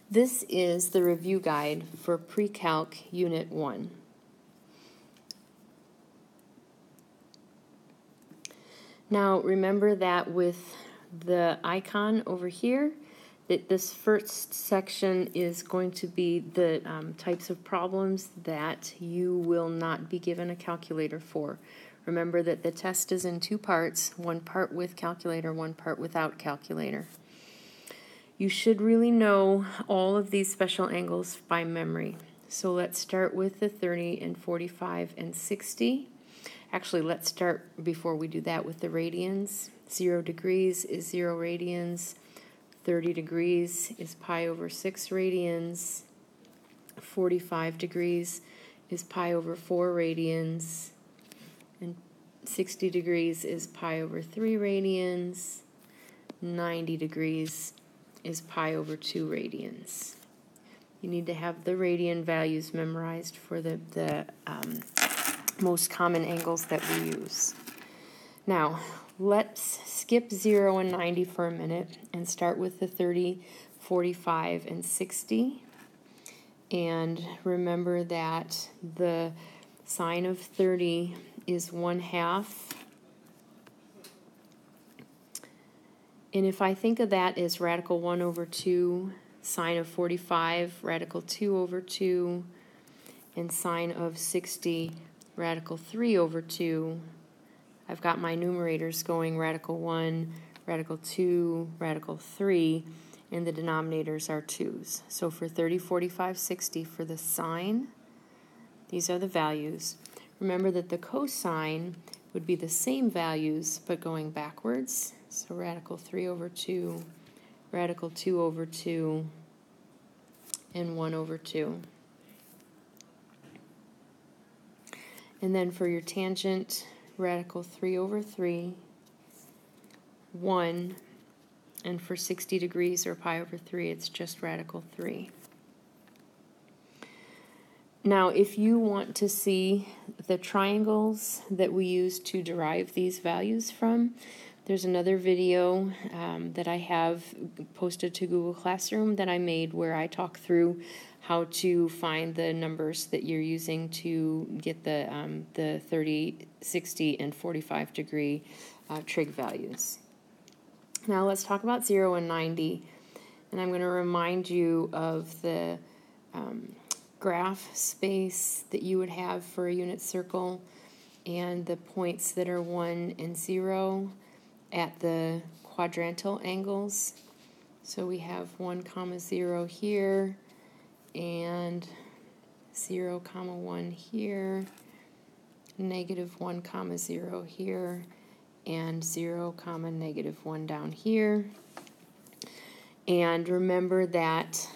This is the review guide for PreCalc Unit 1. Now remember that with the icon over here, that this first section is going to be the types of problems that you will not be given a calculator for. Remember that the test is in two parts, one part with calculator, one part without calculator. You should really know all of these special angles by memory. So let's start with the 30 and 45 and 60. Actually, let's start before we do that with the radians. 0 degrees is 0 radians. 30 degrees is pi over 6 radians. 45 degrees is pi over 4 radians. And 60 degrees is pi over 3 radians. 90 degrees is pi over 2 radians. You need to have the radian values memorized for the most common angles that we use. Now, let's skip 0 and 90 for a minute and start with the 30, 45, and 60. And remember that the sine of 30 is 1/2. And if I think of that as radical 1 over 2, sine of 45, radical 2 over 2, and sine of 60, radical 3 over 2, I've got my numerators going radical 1, radical 2, radical 3, and the denominators are 2's. So for 30, 45, 60, for the sine, these are the values. Remember that the cosine would be the same values, but going backwards. So radical 3 over 2, radical 2 over 2, and 1 over 2. And then for your tangent, radical 3 over 3, 1, and for 60 degrees or pi over 3, it's just radical 3. Now, if you want to see the triangles that we use to derive these values from, there's another video that I have posted to Google Classroom that I made where I talk through how to find the numbers that you're using to get the 30, 60, and 45 degree trig values. Now let's talk about 0 and 90, and I'm going to remind you of the graph space that you would have for a unit circle and the points that are 1 and 0 at the quadrantal angles. So we have 1, 0 here, and 0, 1 here, negative 1, 0 here, and 0, negative 1 down here. And remember that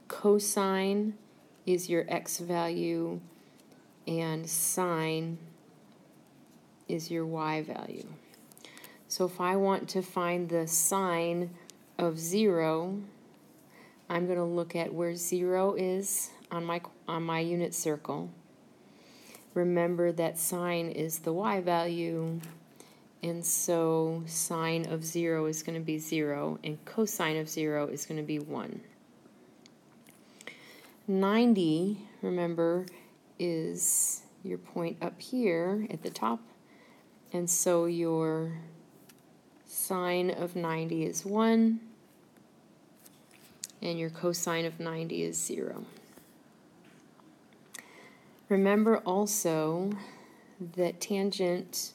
cosine is your x value and sine is your y value. So if I want to find the sine of 0, I'm going to look at where 0 is on my unit circle. Remember that sine is the y value, and so sine of 0 is going to be 0, and cosine of 0 is going to be 1. 90, remember, is your point up here at the top, and so your sine of 90 is 1, and your cosine of 90 is 0. Remember also that tangent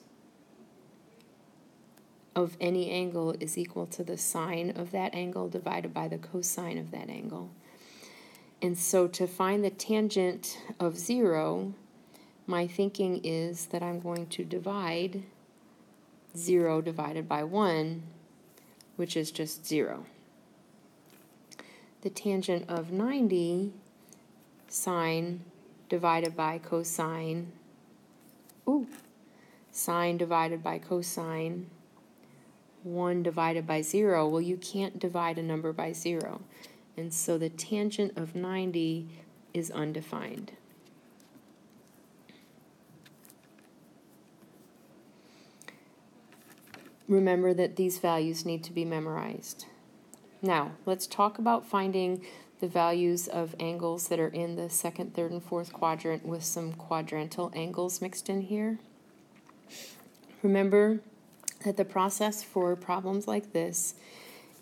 of any angle is equal to the sine of that angle divided by the cosine of that angle. And so to find the tangent of 0, my thinking is that I'm going to divide 0 divided by 1, which is just 0. The tangent of 90, sine divided by cosine, sine divided by cosine, 1 divided by 0. Well, you can't divide a number by 0. And so the tangent of 90 is undefined. Remember that these values need to be memorized. Now, let's talk about finding the values of angles that are in the second, third, and fourth quadrant with some quadrantal angles mixed in here. Remember that the process for problems like this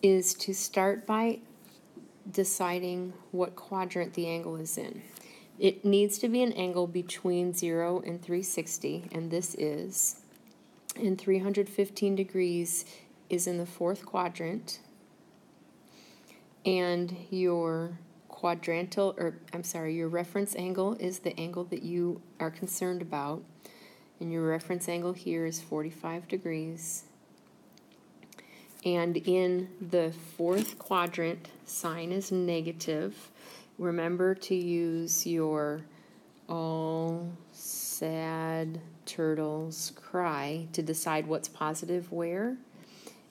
is to start by deciding what quadrant the angle is in. It needs to be an angle between 0 and 360, and this is. And 315 degrees is in the fourth quadrant. And your your reference angle is the angle that you are concerned about. And your reference angle here is 45 degrees. And in the fourth quadrant, sine is negative. Remember to use your all sad turtles cry to decide what's positive where.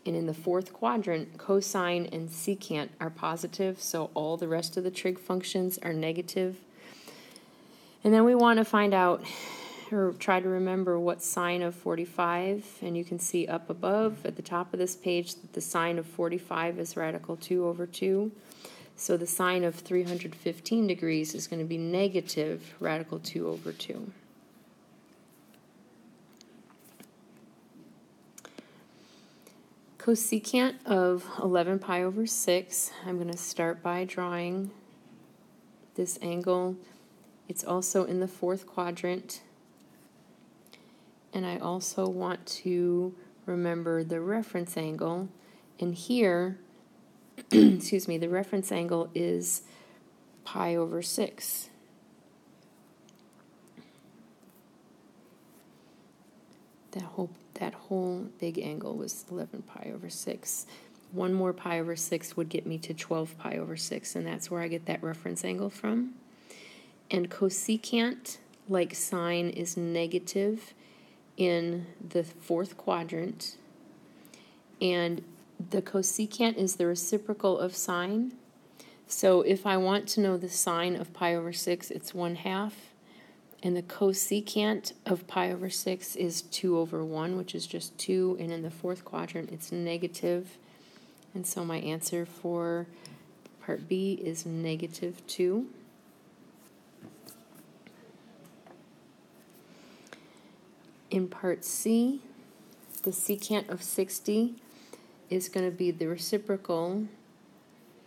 And in the fourth quadrant, cosine and secant are positive, so all the rest of the trig functions are negative. And then we want to find out, or try to remember, what sine of 45, and you can see up above at the top of this page that the sine of 45 is radical 2 over 2. So the sine of 315 degrees is going to be negative radical 2 over 2. Cosecant of 11 pi over 6, I'm going to start by drawing this angle. It's also in the fourth quadrant. And I also want to remember the reference angle. And here, excuse me, the reference angle is pi over 6. That whole big angle was 11 pi over 6. One more pi over 6 would get me to 12 pi over 6, and that's where I get that reference angle from. And cosecant, like sine, is negative in the fourth quadrant. And the cosecant is the reciprocal of sine. So if I want to know the sine of pi over 6, it's 1/2. And the cosecant of pi over 6 is 2 over 1, which is just 2. And in the fourth quadrant, it's negative. And so my answer for part B is negative 2. In part C, the secant of 60 is going to be the reciprocal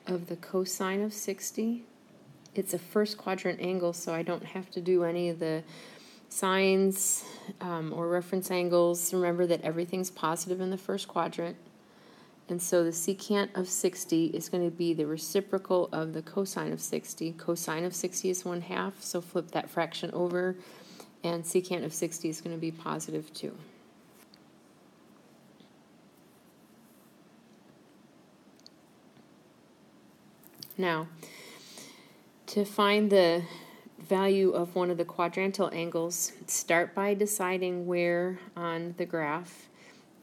of the cosine of 60. It's a first quadrant angle, so I don't have to do any of the sines or reference angles. Remember that everything's positive in the first quadrant. And so the secant of 60 is going to be the reciprocal of the cosine of 60. Cosine of 60 is 1/2, so flip that fraction over, and secant of 60 is going to be positive 2. Now, to find the value of one of the quadrantal angles, start by deciding where on the graph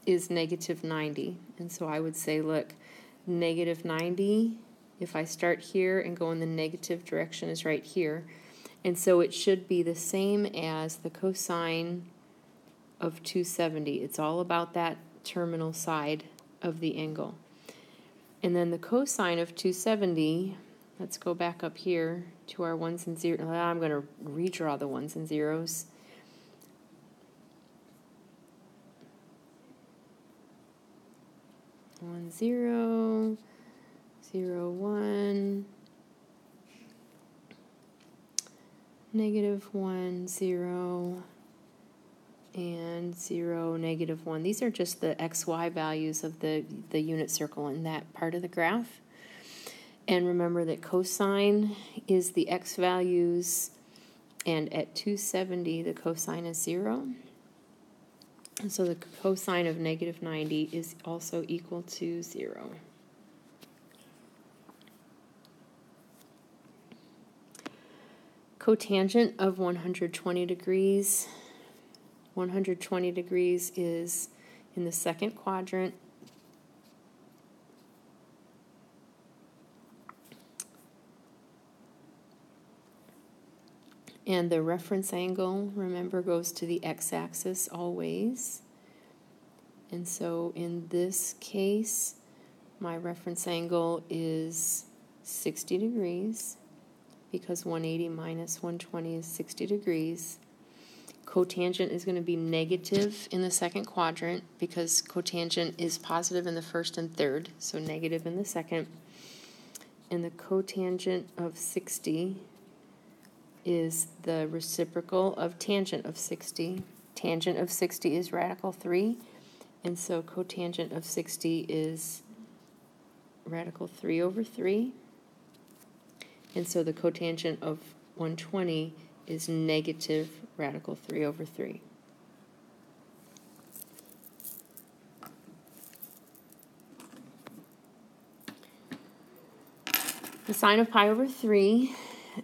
is negative 90. And so I would say, look, negative 90, if I start here and go in the negative direction, is right here. And so it should be the same as the cosine of 270. It's all about that terminal side of the angle. And then the cosine of 270, let's go back up here to our ones and zeros. I'm going to redraw the ones and zeros. One, 0, 0, 1, negative 1, 0, and 0, negative 1. These are just the XY values of the unit circle in that part of the graph. And remember that cosine is the x values, and at 270 the cosine is 0. And so the cosine of negative 90 is also equal to 0. Cotangent of 120 degrees. 120 degrees is in the second quadrant. And the reference angle, remember, goes to the x-axis always. And so in this case, My reference angle is 60 degrees because 180 minus 120 is 60 degrees. Cotangent is going to be negative in the second quadrant because cotangent is positive in the first and third, so negative in the second. And the cotangent of 60 is the reciprocal of tangent of 60. Tangent of 60 is radical 3, and so cotangent of 60 is radical 3 over 3. And so the cotangent of 120 is negative radical 3 over 3. The sine of pi over 3.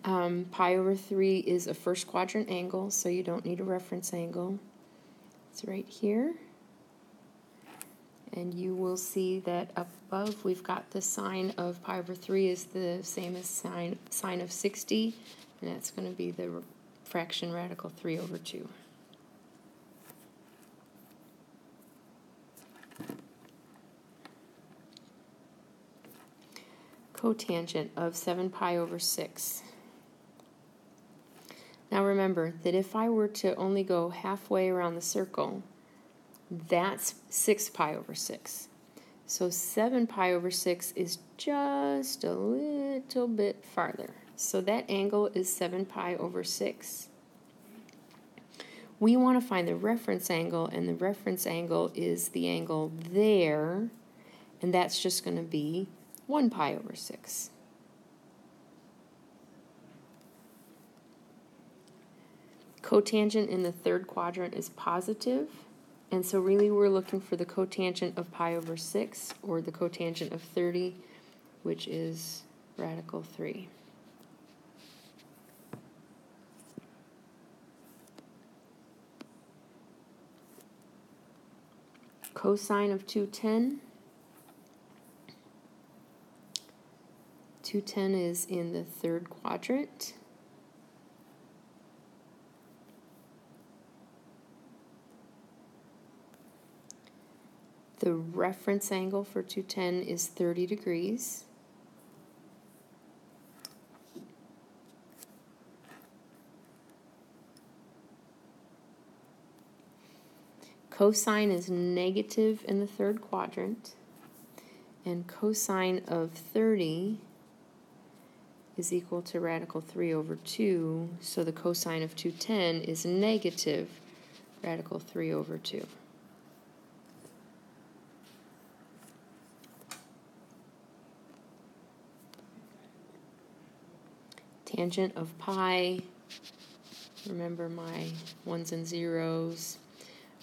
Pi over 3 is a first quadrant angle, so you don't need a reference angle. It's right here. And you will see that up above we've got the sine of pi over 3 is the same as sine of 60, and that's going to be the fraction radical 3 over 2. Cotangent of 7 pi over 6. Now remember that if I were to only go halfway around the circle, that's 6 pi over 6. So 7 pi over 6 is just a little bit farther. So that angle is 7 pi over 6. We want to find the reference angle, and the reference angle is the angle there, and that's just going to be 1 pi over 6. Cotangent in the third quadrant is positive, and so really we're looking for the cotangent of pi over 6, or the cotangent of 30, which is radical 3. Cosine of 210. 210 is in the third quadrant. The reference angle for 210 is 30 degrees. Cosine is negative in the third quadrant, and cosine of 30 is equal to radical 3 over 2, so the cosine of 210 is negative radical 3 over 2. Tangent of pi, remember my ones and zeros,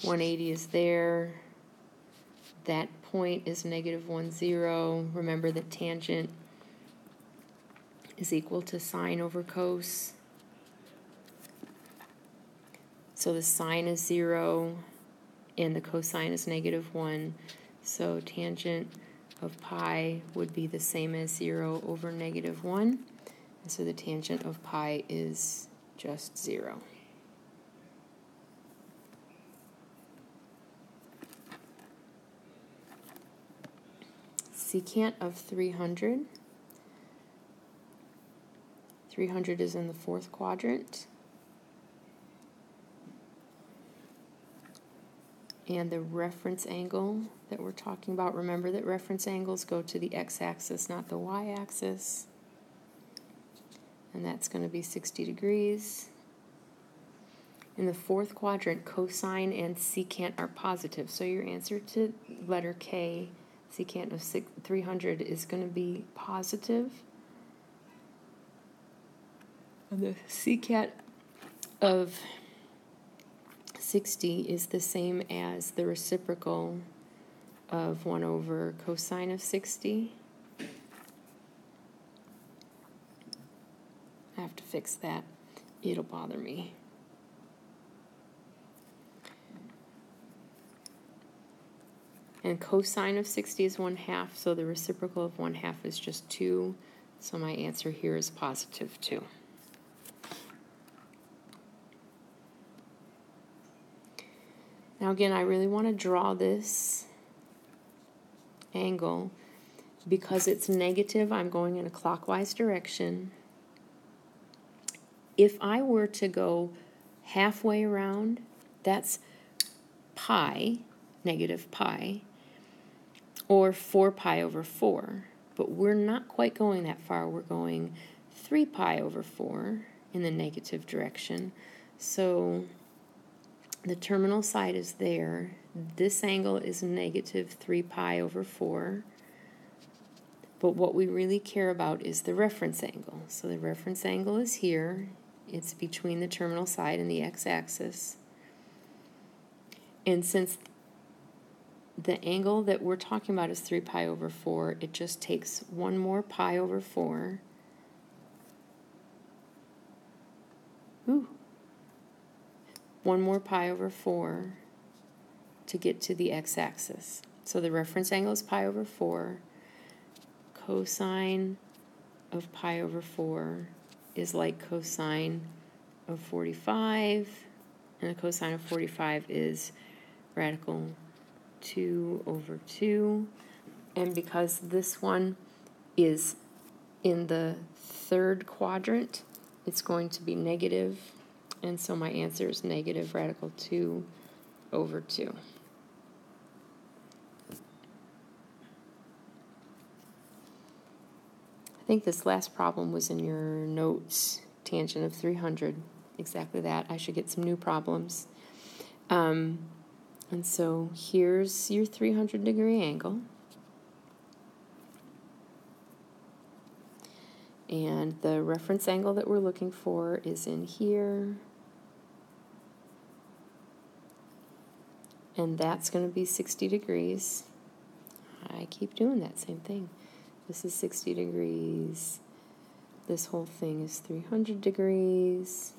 180 is there, that point is negative 1, 0. Remember that tangent is equal to sine over cos. So the sine is 0 and the cosine is negative 1. So tangent of pi would be the same as 0 over negative 1. And so the tangent of pi is just 0. Secant of 300. 300 is in the fourth quadrant. And the reference angle that we're talking about, remember that reference angles go to the x-axis, not the y-axis. And that's going to be 60 degrees. In the fourth quadrant, cosine and secant are positive. So your answer to letter K, secant of 300, is going to be positive. And the secant of 60 is the same as the reciprocal of 1 over cosine of 60. I have to fix that. It'll bother me. And cosine of 60 is 1/2, so the reciprocal of 1/2 is just 2. So my answer here is positive 2. Now again, I really want to draw this angle, Because it's negative, I'm going in a clockwise direction. If I were to go halfway around, that's pi, negative pi, or 4 pi over 4. But we're not quite going that far. We're going 3 pi over 4 in the negative direction. So the terminal side is there. This angle is negative 3 pi over 4. But what we really care about is the reference angle. So the reference angle is here. It's between the terminal side and the x-axis. And since the angle that we're talking about is 3 pi over 4, it just takes one more pi over 4. One more pi over 4 to get to the x-axis. So the reference angle is pi over 4. Cosine of pi over 4 is like cosine of 45, and the cosine of 45 is radical 2 over 2. And because this one is in the third quadrant, it's going to be negative, and so my answer is negative radical 2 over 2. I think this last problem was in your notes, tangent of 300. Exactly that. I should get some new problems. And so here's your 300-degree angle. And the reference angle that we're looking for is in here. And that's going to be 60 degrees. I keep doing that same thing. This is 60 degrees. This whole thing is 300 degrees.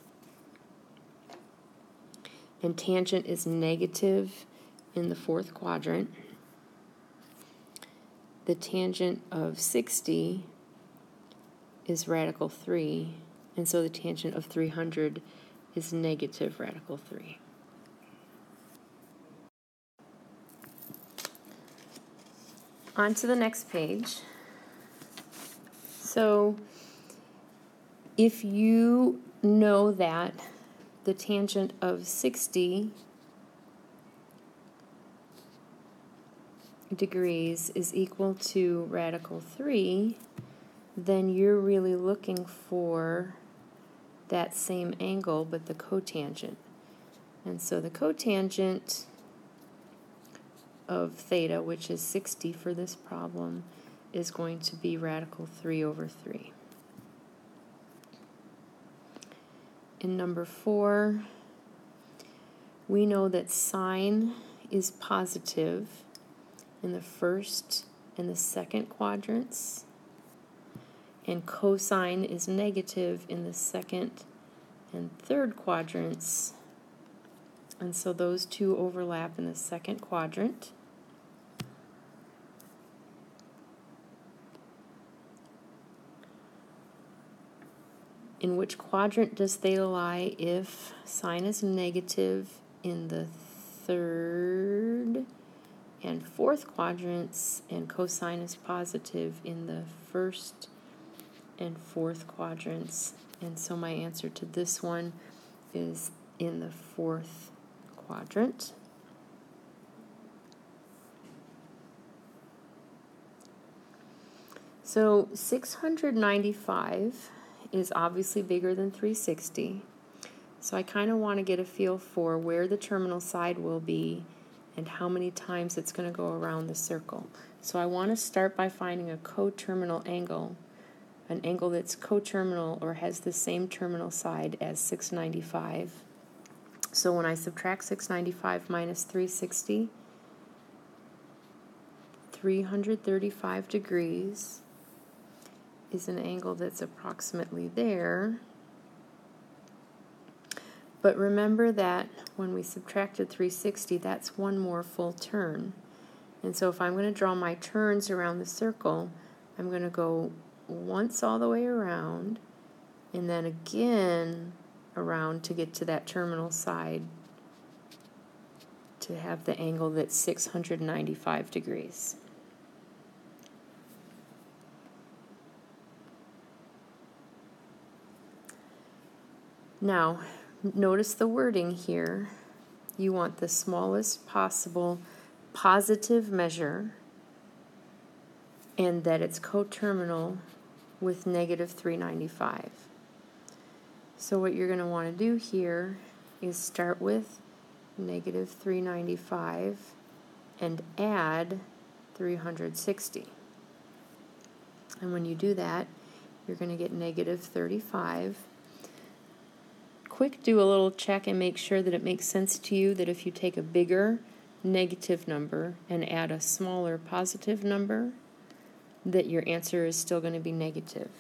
And tangent is negative in the fourth quadrant. The tangent of 60 is radical 3, and so the tangent of 300 is negative radical 3. On to the next page. So if you know that the tangent of 60 degrees is equal to radical 3, then you're really looking for that same angle, but the cotangent. And so the cotangent of theta, which is 60 for this problem, is going to be radical 3 over 3. In number 4, we know that sine is positive in the first and the second quadrants, and cosine is negative in the second and third quadrants. And so those two overlap in the second quadrant. In which quadrant does theta lie if sine is negative in the third and fourth quadrants and cosine is positive in the first and fourth quadrants? And so my answer to this one is in the fourth quadrant. So 695 is obviously bigger than 360. So I kind of want to get a feel for where the terminal side will be and how many times it's going to go around the circle. So I want to start by finding a coterminal angle, an angle that's coterminal or has the same terminal side as 695. So when I subtract 695 minus 360, 335 degrees is an angle that's approximately there. But remember that when we subtracted 360, that's one more full turn. And so if I'm going to draw my turns around the circle, I'm going to go once all the way around, and then again around to get to that terminal side to have the angle that's 695 degrees. Now, notice the wording here. You want the smallest possible positive measure and that it's coterminal with negative 395. So what you're going to want to do here is start with negative 395 and add 360. And when you do that, you're going to get negative 35. Quick, do a little check and make sure that it makes sense to you that if you take a bigger negative number and add a smaller positive number, that your answer is still going to be negative.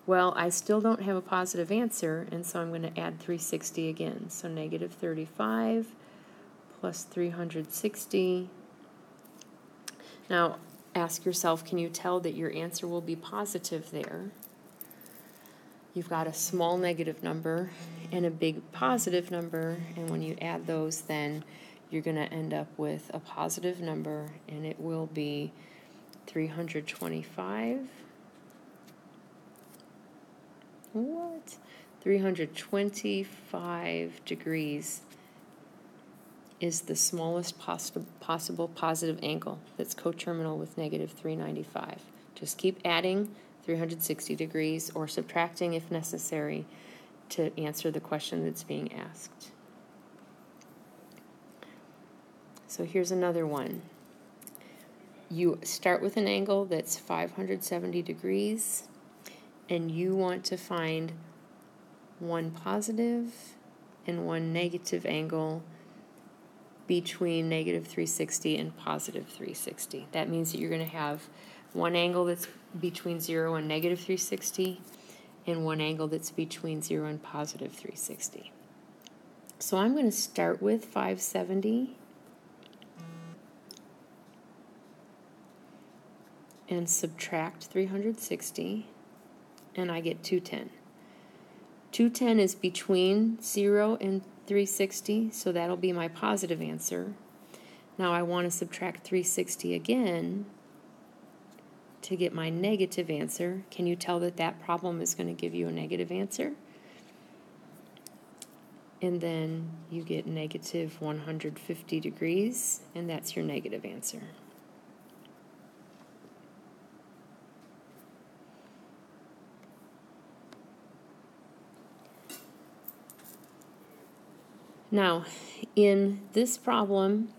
Well, I still don't have a positive answer, and so I'm going to add 360 again. So negative 35 plus 360. Now, ask yourself, can you tell that your answer will be positive there? You've got a small negative number and a big positive number, and when you add those, then you're going to end up with a positive number, and it will be 325. What? 325 degrees is the smallest possible positive angle that's coterminal with negative 395. Just keep adding 360 degrees or subtracting if necessary to answer the question that's being asked. So here's another one. You start with an angle that's 570 degrees, and you want to find one positive and one negative angle between negative 360 and positive 360. That means that you're going to have one angle that's between 0 and negative 360 and one angle that's between 0 and positive 360. So I'm going to start with 570 and subtract 360, and I get 210. 210 is between 0 and 360, so that'll be my positive answer. Now I want to subtract 360 again to get my negative answer. Can you tell that that problem is going to give you a negative answer? And then you get negative 150 degrees, and that's your negative answer. Now, in this problem,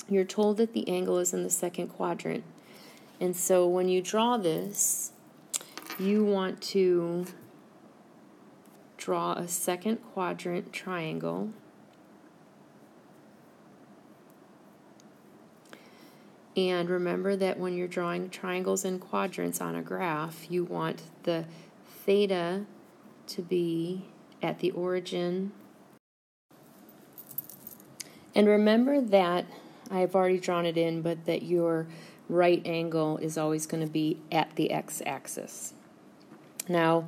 you're told that the angle is in the second quadrant. And so when you draw this, you want to draw a second quadrant triangle. And remember that when you're drawing triangles and quadrants on a graph, you want the theta to be at the origin. And remember that, I've already drawn it in, but that your right angle is always going to be at the x-axis. Now,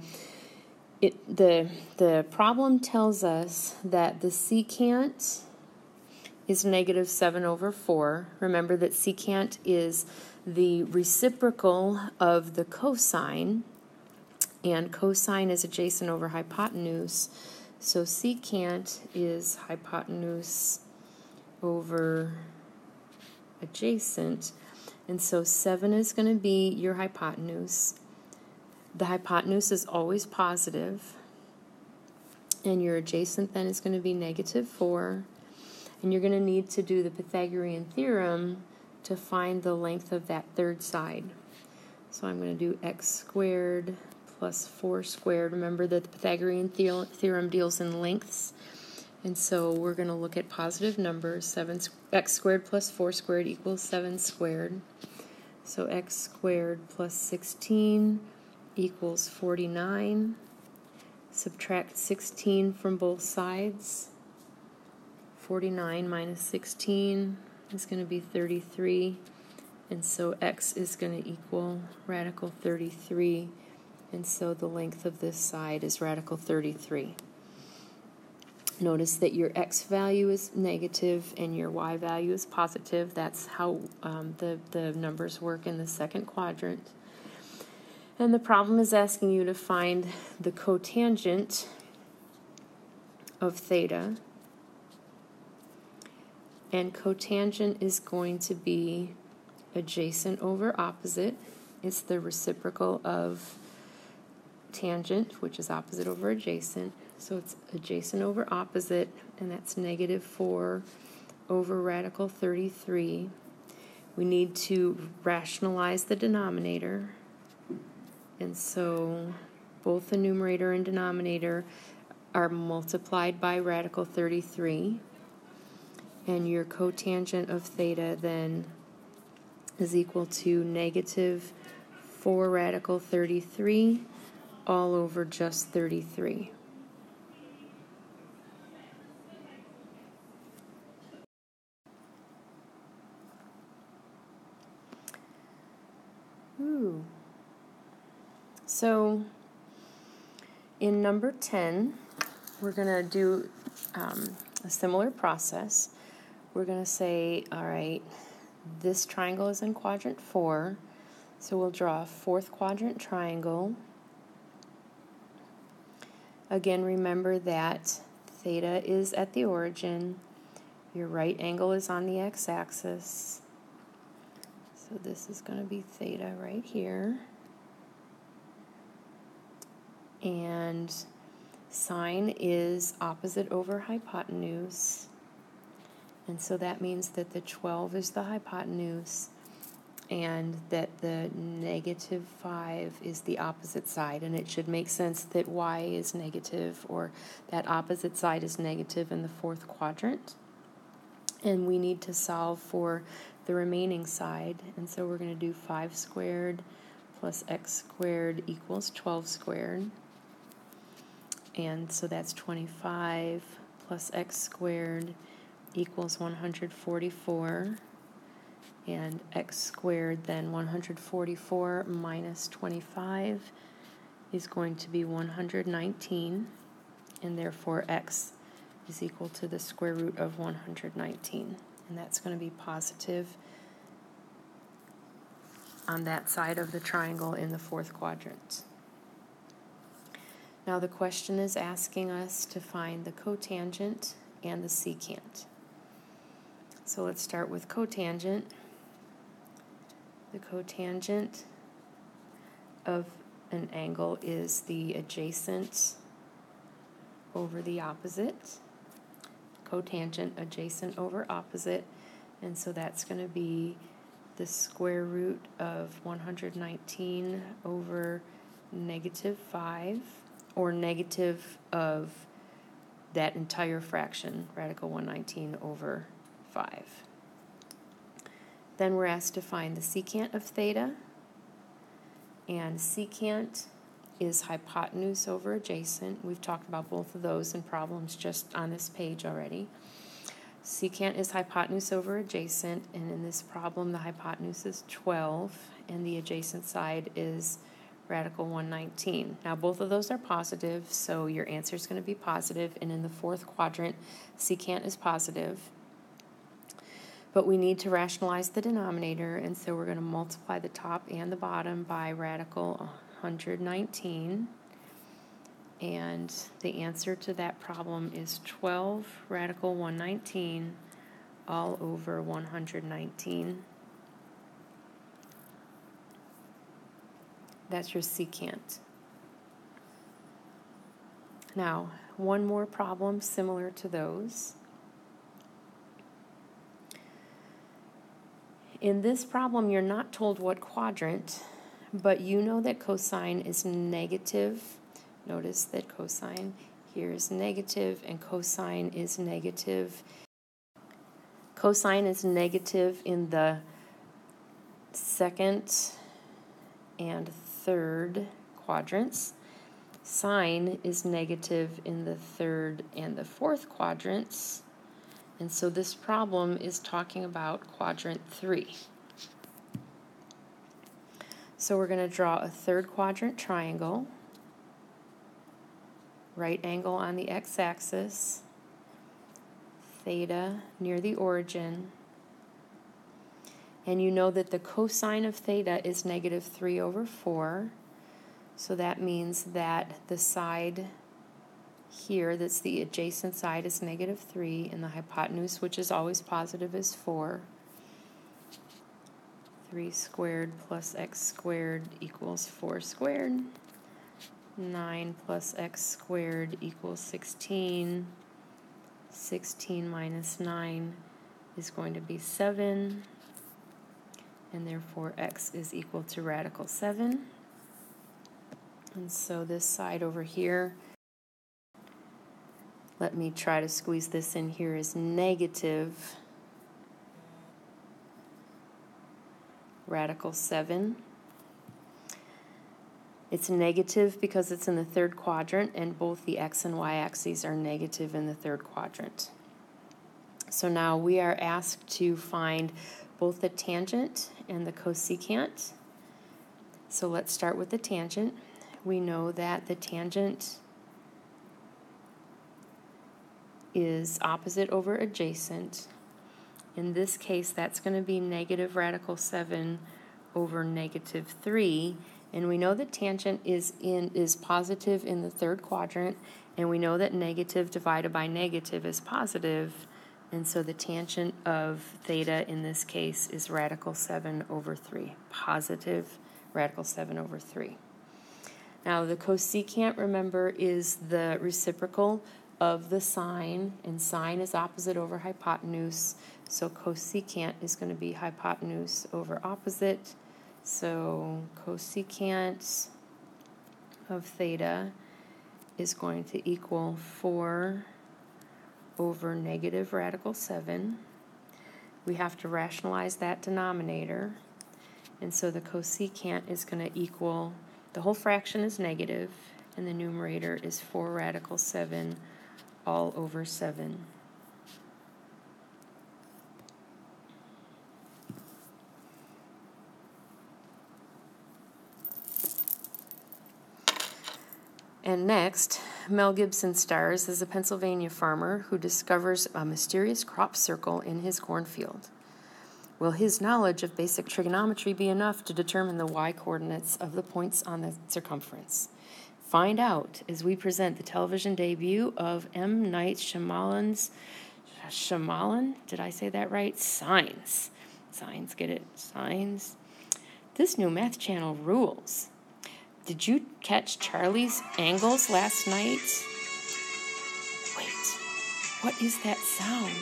the problem tells us that the secant is negative 7 over 4. Remember that secant is the reciprocal of the cosine, and cosine is adjacent over hypotenuse. So secant is hypotenuse over adjacent, and so 7 is going to be your hypotenuse. The hypotenuse is always positive, and your adjacent then is going to be negative 4, and you're going to need to do the Pythagorean theorem to find the length of that third side. So I'm going to do x squared plus 4 squared. Remember that the Pythagorean theorem deals in lengths. And so we're going to look at positive numbers. X squared plus 4 squared equals 7 squared. So x squared plus 16 equals 49. Subtract 16 from both sides. 49 minus 16 is going to be 33. And so x is going to equal radical 33. And so the length of this side is radical 33. Notice that your x value is negative and your y value is positive. That's how the numbers work in the second quadrant. And the problem is asking you to find the cotangent of theta, and cotangent is going to be adjacent over opposite. It's the reciprocal of tangent, which is opposite over adjacent. So it's adjacent over opposite, and that's negative 4 over radical 33. We need to rationalize the denominator, and so both the numerator and denominator are multiplied by radical 33, and your cotangent of theta then is equal to negative 4 radical 33 all over just 33. So in number 10, we're going to do a similar process. We're going to say, all right, this triangle is in quadrant 4, so we'll draw a fourth quadrant triangle. Again, remember that theta is at the origin, your right angle is on the x-axis, so this is going to be theta right here. And sine is opposite over hypotenuse, and so that means that the 12 is the hypotenuse and that the negative 5 is the opposite side, and it should make sense that y is negative, or that opposite side is negative in the fourth quadrant, and we need to solve for the remaining side, and so we're going to do 5 squared plus x squared equals 12 squared. And so that's 25 plus x squared equals 144. And x squared, then 144 minus 25 is going to be 119. And therefore x is equal to the square root of 119. And that's going to be positive on that side of the triangle in the fourth quadrant. Now the question is asking us to find the cotangent and the secant. So let's start with cotangent. The cotangent of an angle is the adjacent over the opposite. Cotangent, adjacent over opposite, and so that's going to be the square root of 119 over negative 5, or negative of that entire fraction, radical 119 over 5. Then we're asked to find the secant of theta, and secant is hypotenuse over adjacent. We've talked about both of those in problems just on this page already. Secant is hypotenuse over adjacent, and in this problem the hypotenuse is 12 and the adjacent side is radical 119. Now both of those are positive, so your answer is going to be positive, and in the fourth quadrant secant is positive. But we need to rationalize the denominator, and so we're going to multiply the top and the bottom by radical 119. And the answer to that problem is 12 radical 119 all over 119. That's your secant. Now, one more problem similar to those. In this problem, you're not told what quadrant, but you know that cosine is negative. Notice that cosine here is negative, and cosine is negative. Cosine is negative in the second and third quadrants. Sine is negative in the third and the fourth quadrants. And so this problem is talking about quadrant 3. So we're going to draw a third quadrant triangle. Right angle on the x-axis, theta near the origin, and you know that the cosine of theta is negative 3 over 4, so that means that the side here, that's the adjacent side, is negative 3, and the hypotenuse, which is always positive, is 4. 3 squared plus x squared equals 4 squared. 9 plus x squared equals 16. 16 minus 9 is going to be 7, and therefore x is equal to radical 7. And so this side over here, let me try to squeeze this in here, is negative radical 7. It's negative because it's in the third quadrant, and both the x and y axes are negative in the third quadrant. So now we are asked to find both the tangent and the cosecant. So let's start with the tangent. We know that the tangent is opposite over adjacent. In this case, that's going to be negative radical 7 over negative 3. And we know that tangent is positive in the third quadrant, and we know that negative divided by negative is positive, and so the tangent of theta in this case is radical 7 over 3, positive radical 7 over 3. Now the cosecant, remember, is the reciprocal of the sine, and sine is opposite over hypotenuse, so cosecant is going to be hypotenuse over opposite. So cosecant of theta is going to equal 4 over negative radical 7. We have to rationalize that denominator, and so the cosecant is going to equal, the whole fraction is negative, and the numerator is 4 radical 7 all over 7. And next, Mel Gibson stars as a Pennsylvania farmer who discovers a mysterious crop circle in his cornfield. Will his knowledge of basic trigonometry be enough to determine the y-coordinates of the points on the circumference? Find out as we present the television debut of M. Night Shyamalan's, did I say that right? Signs. Signs, get it? Signs. This new math channel rules. Did you catch Charlie's angles last night? Wait, what is that sound?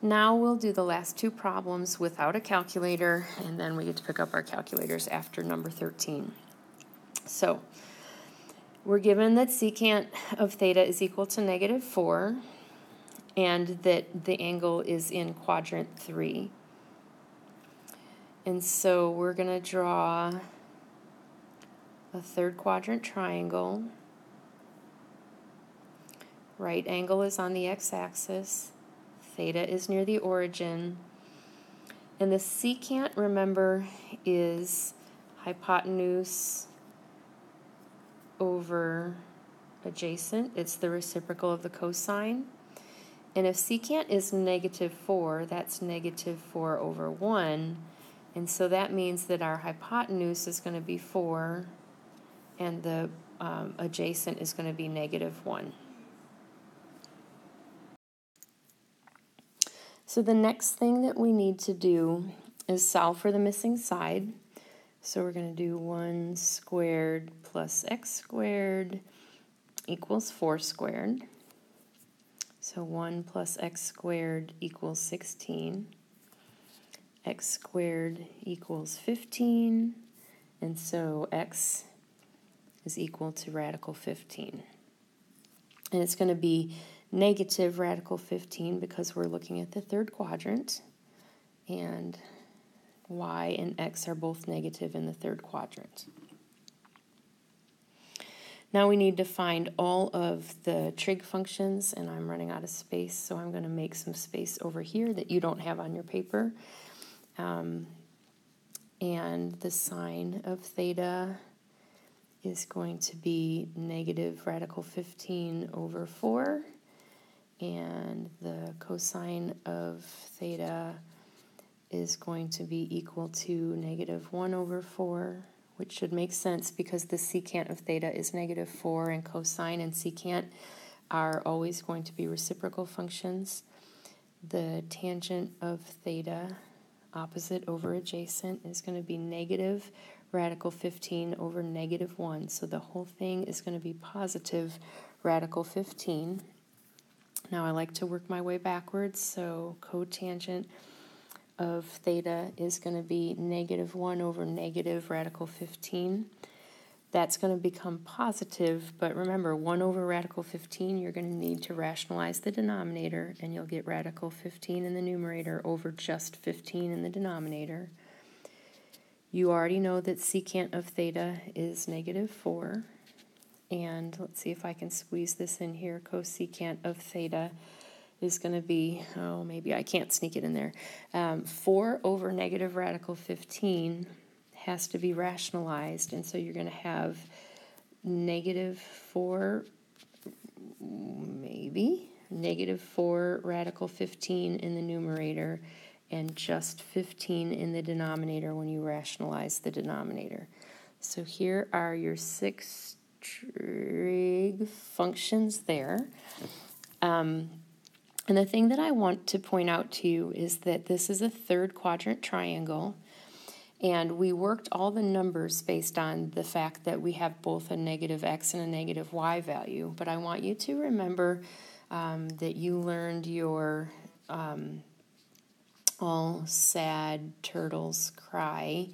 Now we'll do the last two problems without a calculator, and then we get to pick up our calculators after number 13. So we're given that secant of theta is equal to negative 4, and that the angle is in quadrant 3. And so we're going to draw a third quadrant triangle. Right angle is on the x-axis. Theta is near the origin. And the secant, remember, is hypotenuse over adjacent. It's the reciprocal of the cosine. And if secant is negative 4, that's negative 4 over 1. And so that means that our hypotenuse is going to be 4, and the adjacent is going to be negative 1. So the next thing that we need to do is solve for the missing side. So we're going to do 1 squared plus x squared equals 4 squared. So 1 plus x squared equals 16. X squared equals 15, and so x is equal to radical 15. And it's going to be negative radical 15 because we're looking at the third quadrant, and y and x are both negative in the third quadrant. Now we need to find all of the trig functions, and I'm running out of space, so I'm going to make some space over here that you don't have on your paper. And the sine of theta is going to be negative radical 15 over 4, and the cosine of theta is going to be equal to negative 1 over 4, which should make sense because the secant of theta is -4, and cosine and secant are always going to be reciprocal functions. The tangent of theta, opposite over adjacent, is going to be negative radical 15 over -1. So the whole thing is going to be positive radical 15. Now I like to work my way backwards, so cotangent of theta is going to be -1 over negative radical 15. That's going to become positive, but remember, 1 over radical 15, you're going to need to rationalize the denominator, and you'll get radical 15 in the numerator over just 15 in the denominator. You already know that secant of theta is -4, and let's see if I can squeeze this in here. Cosecant of theta is going to be, oh, maybe I can't sneak it in there. 4 over negative radical 15 has to be rationalized, and so you're going to have -4, maybe, -4 radical 15 in the numerator and just 15 in the denominator when you rationalize the denominator. So here are your 6 trig functions there. And the thing that I want to point out to you is that this is a third quadrant triangle, and we worked all the numbers based on the fact that we have both a -x and a -y value. But I want you to remember that you learned your all sad turtles cry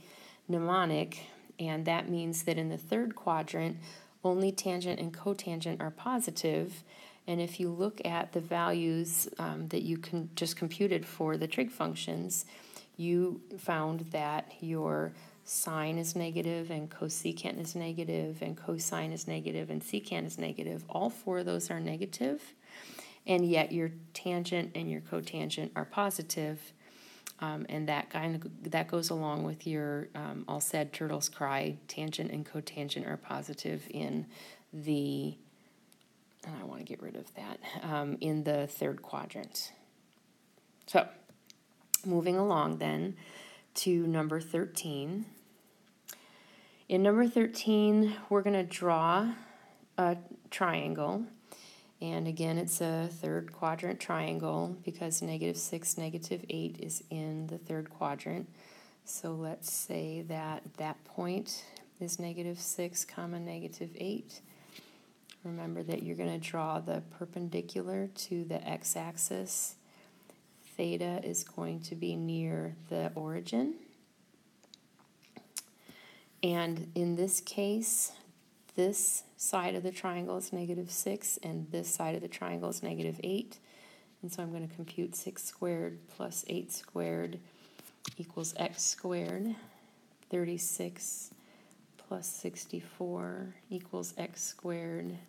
mnemonic, and that means that in the third quadrant, only tangent and cotangent are positive. And if you look at the values that you just computed for the trig functions, you found that your sine is negative and cosecant is negative and cosine is negative and secant is negative. All 4 of those are negative, and yet your tangent and your cotangent are positive. And that goes along with your all sad turtles cry. Tangent and cotangent are positive in the, and I want to get rid of that, in the third quadrant. So moving along then to number 13. In number 13, we're going to draw a triangle. And again, it's a third quadrant triangle because -6, -8 is in the third quadrant. So let's say that that point is -6, -8. Remember that you're going to draw the perpendicular to the x-axis. Theta is going to be near the origin. And in this case, this side of the triangle is -6, and this side of the triangle is -8. And so I'm going to compute 6 squared plus 8 squared equals x squared. 36 plus 64 equals x squared.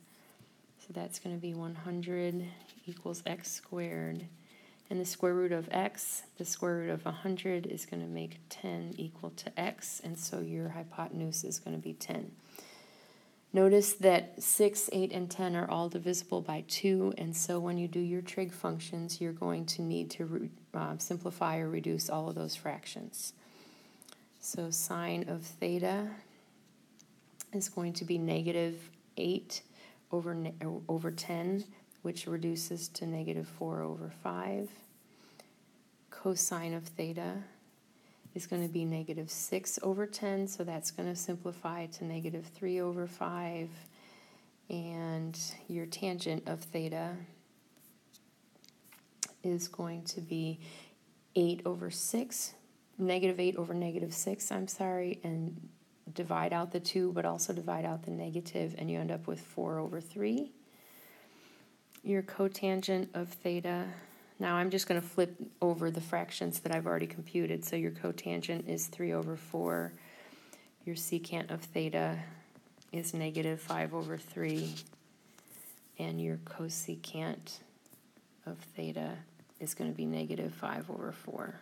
So that's going to be 100 equals x squared. And the square root of x, the square root of 100, is going to make 10 equal to x, and so your hypotenuse is going to be 10. Notice that 6, 8, and 10 are all divisible by 2, and so when you do your trig functions, you're going to need to simplify or reduce all of those fractions. So sine of theta is going to be -8 over 10, which reduces to -4 over 5. Cosine of theta is going to be -6 over 10, so that's going to simplify to -3 over 5. And your tangent of theta is going to be 8 over 6, -8 over -6, I'm sorry, and divide out the 2, but also divide out the negative, and you end up with 4 over 3. Your cotangent of theta, now I'm just going to flip over the fractions that I've already computed, so your cotangent is 3 over 4. Your secant of theta is -5 over 3, and your cosecant of theta is going to be -5 over 4.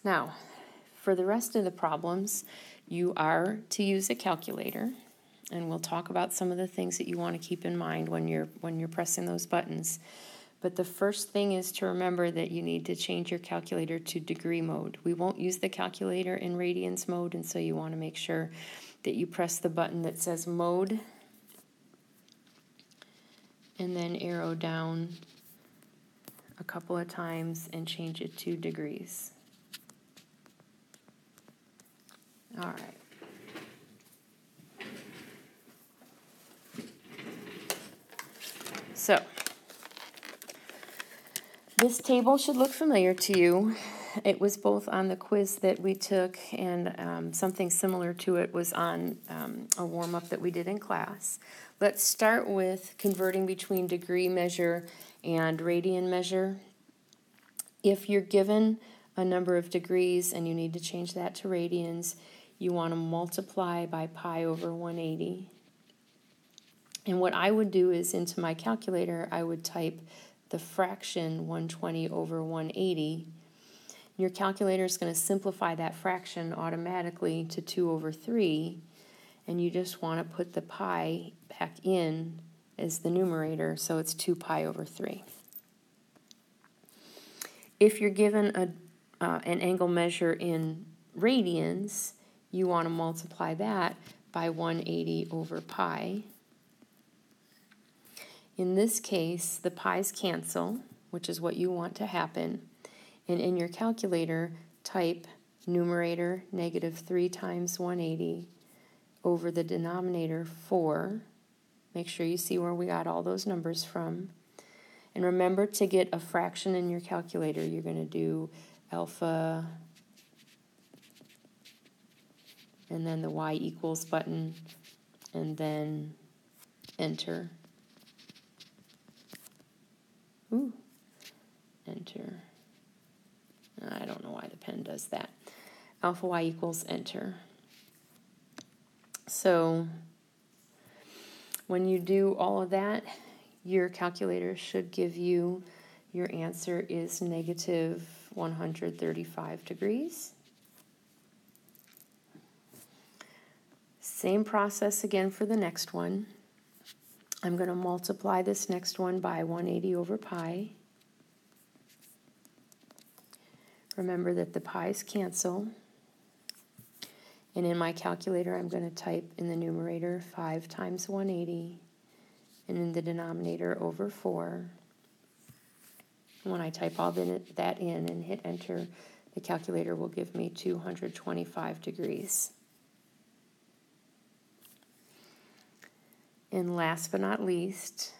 Now, for the rest of the problems, you are to use a calculator, and we'll talk about some of the things that you want to keep in mind when you're pressing those buttons. But the first thing is to remember that you need to change your calculator to degree mode. We won't use the calculator in radians mode, and so you want to make sure that you press the button that says mode and then arrow down a couple of times and change it to degrees. All right. So, this table should look familiar to you. It was both on the quiz that we took, and something similar to it was on a warm-up that we did in class. Let's start with converting between degree measure and radian measure. If you're given a number of degrees and you need to change that to radians, you want to multiply by pi over 180. And what I would do is into my calculator, I would type the fraction 120 over 180. Your calculator is going to simplify that fraction automatically to 2 over 3, and you just want to put the pi back in as the numerator, so it's 2 pi over 3. If you're given an angle measure in radians, you want to multiply that by 180 over pi. In this case, the pi's cancel, which is what you want to happen. And in your calculator, type numerator negative 3 times 180 over the denominator 4. Make sure you see where we got all those numbers from. And remember, to get a fraction in your calculator, you're going to do alpha and then the y equals button and then enter. Ooh, enter. I don't know why the pen does that. Alpha y equals enter. So when you do all of that, your calculator should give you your answer is negative 135 degrees. Same process again for the next one. I'm going to multiply this next one by 180 over pi. Remember that the pi's cancel. And in my calculator, I'm going to type in the numerator 5 times 180, and in the denominator over 4. When I type all that in and hit enter, the calculator will give me 225 degrees. And last but not least,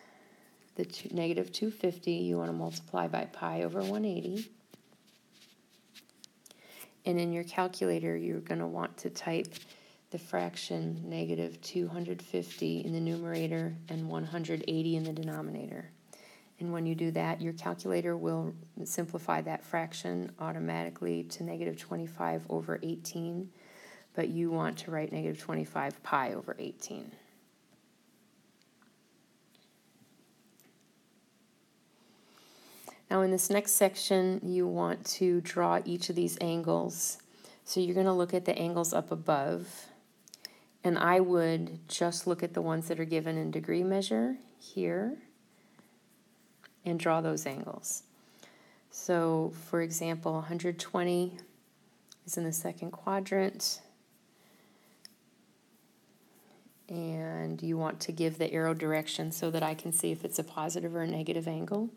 the negative 250, you want to multiply by pi over 180. And in your calculator, you're going to want to type the fraction negative 250 in the numerator and 180 in the denominator. And when you do that, your calculator will simplify that fraction automatically to negative 25 over 18, but you want to write negative 25 pi over 18. Now in this next section, you want to draw each of these angles. So you're going to look at the angles up above, and I would just look at the ones that are given in degree measure here and draw those angles. So for example, 120 is in the second quadrant, and you want to give the arrow direction so that I can see if it's a positive or a negative angle.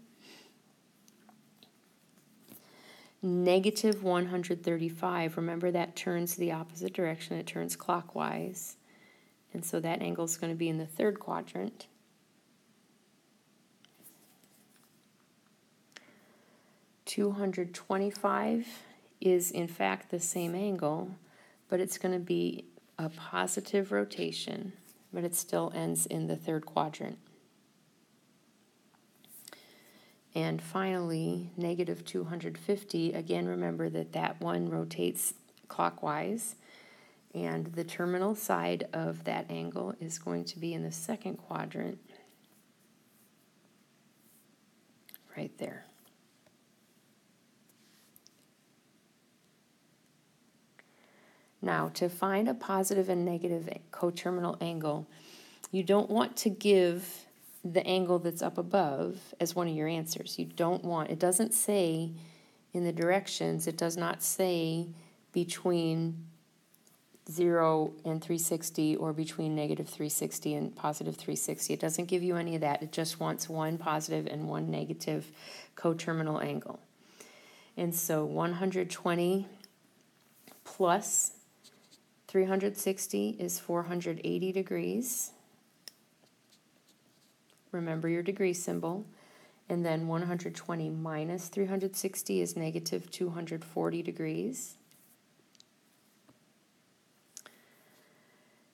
Negative 135, remember that turns the opposite direction, it turns clockwise, and so that angle is going to be in the third quadrant. $225 is in fact the same angle, but it's going to be a positive rotation, but it still ends in the third quadrant. And finally, negative 250, again, remember that that one rotates clockwise, and the terminal side of that angle is going to be in the second quadrant, right there. Now, to find a positive and negative coterminal angle, you don't want to give the angle that's up above as one of your answers. You don't want, it doesn't say in the directions, it does not say between 0 and 360 or between negative 360 and positive 360. It doesn't give you any of that. It just wants one positive and one negative coterminal angle. And so 120 plus 360 is 480 degrees. Remember your degree symbol. And then 120 minus 360 is negative 240 degrees.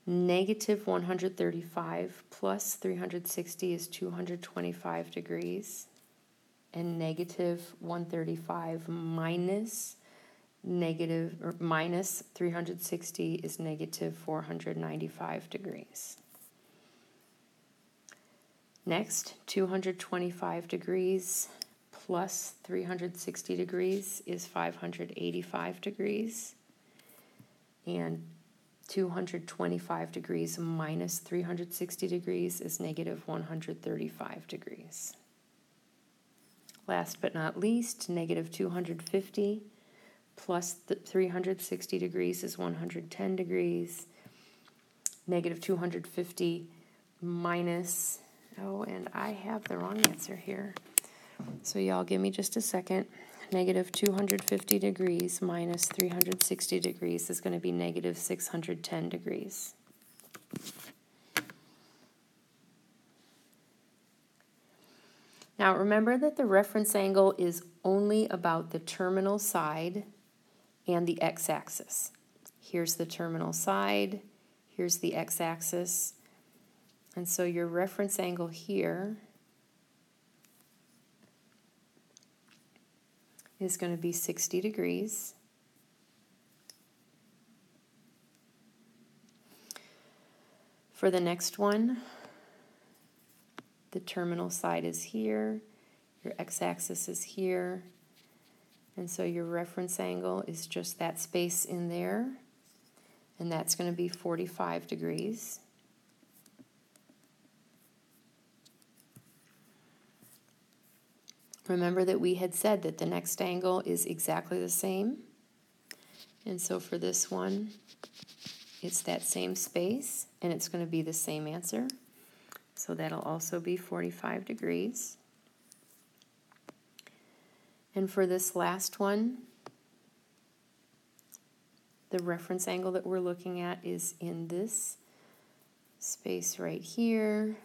Negative 135 plus 360 is 225 degrees. And negative 135 minus 360 is negative 495 degrees. Next, 225 degrees plus 360 degrees is 585 degrees. And 225 degrees minus 360 degrees is negative 135 degrees. Last but not least, negative 250 plus 360 degrees is 110 degrees. Negative 250 minus, oh, and I have the wrong answer here. So y'all give me just a second. Negative 250 degrees minus 360 degrees is going to be negative 610 degrees. Now remember that the reference angle is only about the terminal side and the x-axis. Here's the terminal side, here's the x-axis, and so your reference angle here is going to be 60 degrees. For the next one, the terminal side is here, your x-axis is here, and so your reference angle is just that space in there, and that's going to be 45 degrees. Remember that we had said that the next angle is exactly the same, and so for this one, it's that same space, and it's going to be the same answer. So that'll also be 45 degrees. And for this last one, the reference angle that we're looking at is in this space right here.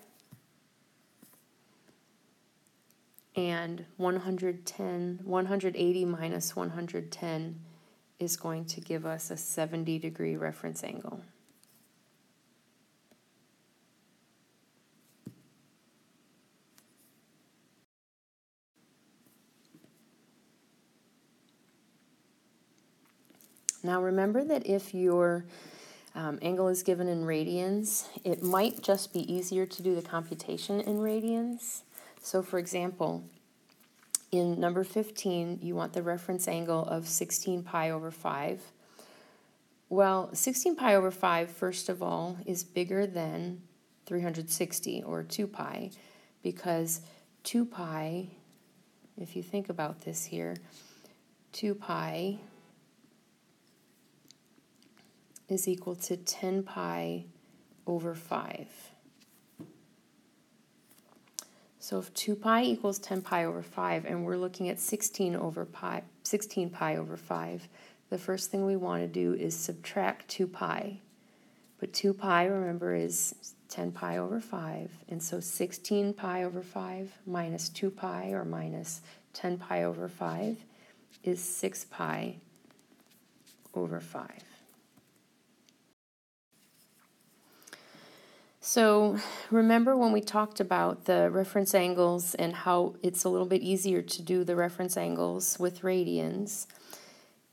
And 180 minus 110 is going to give us a 70-degree reference angle. Now remember that if your angle is given in radians, it might just be easier to do the computation in radians. So for example, in number 15, you want the reference angle of 16 pi over 5. Well, 16 pi over 5, first of all, is bigger than 360, or 2 pi, because 2 pi, if you think about this here, 2 pi is equal to 10 pi over 5. So if 2 pi equals 10 pi over 5, and we're looking at 16 pi over 5, the first thing we want to do is subtract 2 pi. But 2 pi, remember, is 10 pi over 5, and so 16 pi over 5 minus 2 pi, or minus 10 pi over 5, is 6 pi over 5. So remember when we talked about the reference angles and how it's a little bit easier to do the reference angles with radians,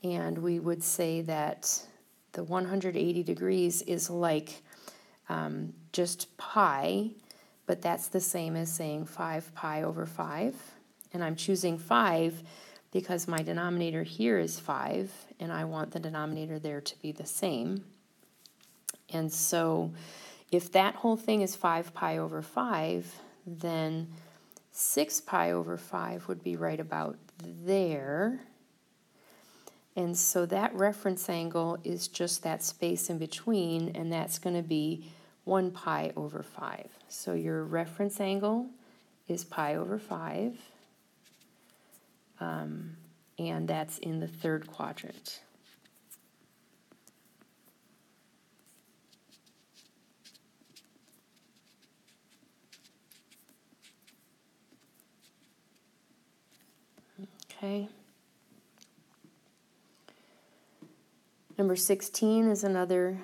and we would say that the 180 degrees is like just pi, but that's the same as saying 5 pi over 5, and I'm choosing 5 because my denominator here is 5, and I want the denominator there to be the same. And so if that whole thing is 5 pi over 5, then 6 pi over 5 would be right about there. And so that reference angle is just that space in between, and that's going to be 1 pi over 5. So your reference angle is pi over 5, and that's in the third quadrant. Okay. Number 16 is another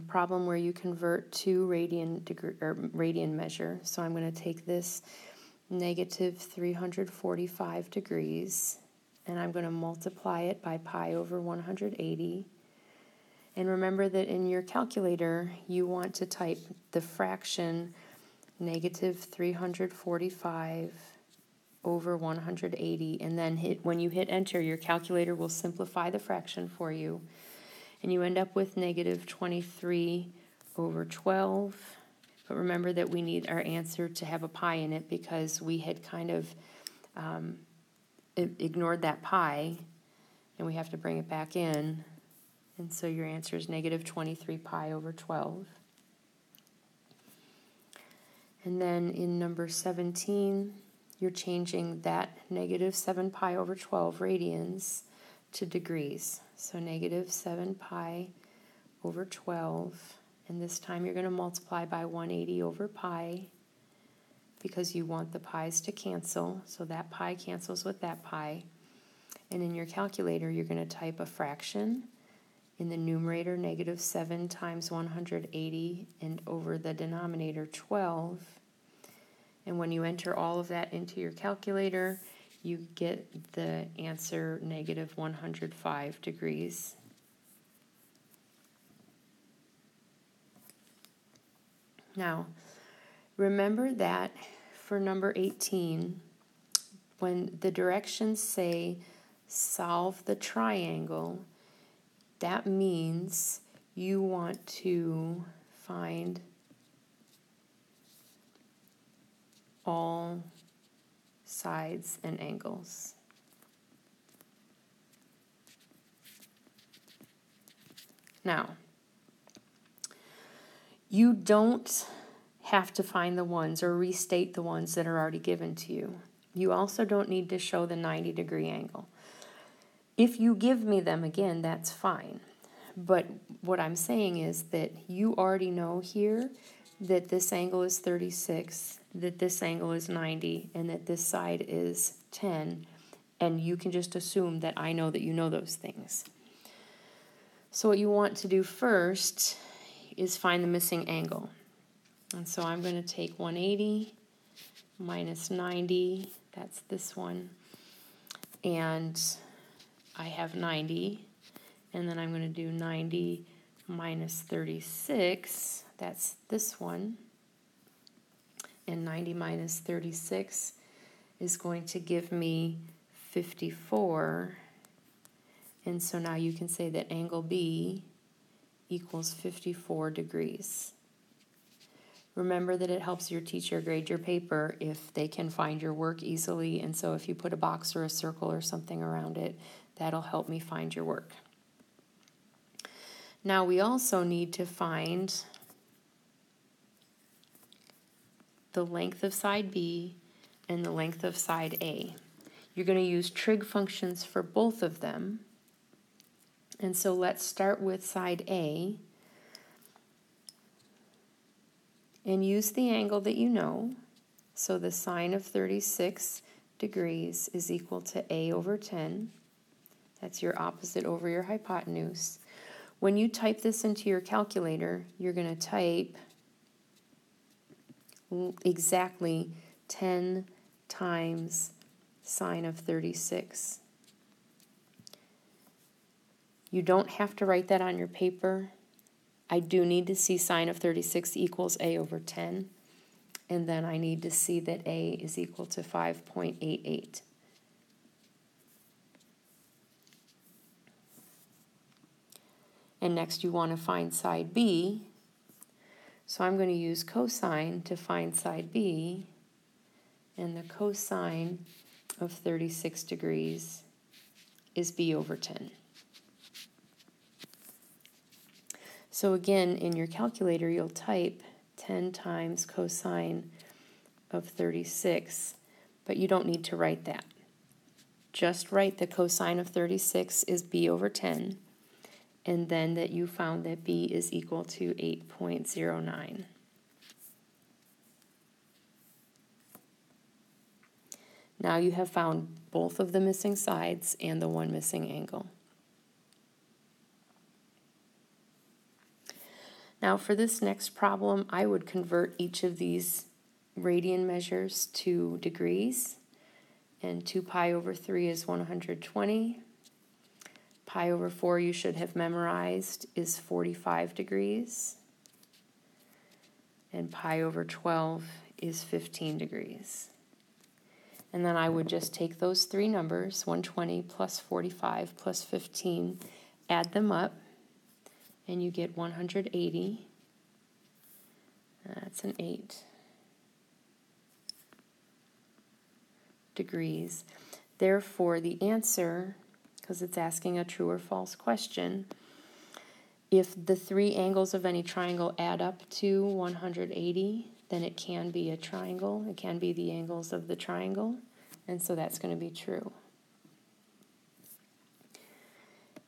problem where you convert to radian measure. So I'm going to take this negative 345 degrees, and I'm going to multiply it by pi over 180. And remember that in your calculator, you want to type the fraction negative 345 over 180, and then when you hit enter, your calculator will simplify the fraction for you, and you end up with negative 23 over 12. But remember that we need our answer to have a pi in it because we had kind of ignored that pi, and we have to bring it back in. And so your answer is negative 23 pi over 12. And then in number 17, you're changing that negative 7 pi over 12 radians to degrees. So negative 7 pi over 12. And this time you're going to multiply by 180 over pi because you want the pi's to cancel. So that pi cancels with that pi. And in your calculator, you're going to type a fraction. In the numerator, negative 7 times 180, and over the denominator, 12. And when you enter all of that into your calculator, you get the answer negative 105 degrees. Now, remember that for number 18, when the directions say solve the triangle, that means you want to find all sides and angles. Now, you don't have to find the ones or restate the ones that are already given to you. You also don't need to show the 90-degree angle. If you give me them again, that's fine. But what I'm saying is that you already know here that this angle is 36, that this angle is 90, and that this side is 10, and you can just assume that I know that you know those things. So what you want to do first is find the missing angle. And so I'm going to take 180 minus 90, that's this one, and I have 90, and then I'm going to do 90 minus 36, that's this one, and 90 minus 36 is going to give me 54, and so now you can say that angle B equals 54 degrees. Remember that it helps your teacher grade your paper if they can find your work easily, and so if you put a box or a circle or something around it, that'll help me find your work. Now we also need to find the length of side B and the length of side A. You're going to use trig functions for both of them. And so let's start with side A and use the angle that you know. So the sine of 36 degrees is equal to A over 10. That's your opposite over your hypotenuse. When you type this into your calculator, you're going to type exactly 10 times sine of 36. You don't have to write that on your paper. I do need to see sine of 36 equals A over 10, and then I need to see that A is equal to 5.88. And next you want to find side B. So I'm going to use cosine to find side B. and the cosine of 36 degrees is b over 10. So again, in your calculator, you'll type 10 times cosine of 36, but you don't need to write that. Just write the cosine of 36 is b over 10, and then that you found that b is equal to 8.09. Now you have found both of the missing sides and the one missing angle. Now for this next problem, I would convert each of these radian measures to degrees, and 2 pi over 3 is 120. Pi over 4 you should have memorized is 45 degrees, and pi over 12 is 15 degrees. And then I would just take those three numbers, 120 plus 45 plus 15, add them up, and you get 180. That's an 8 degrees. Therefore, the answer, because it's asking a true or false question, if the three angles of any triangle add up to 180, then it can be a triangle. It can be the angles of the triangle, and so that's going to be true.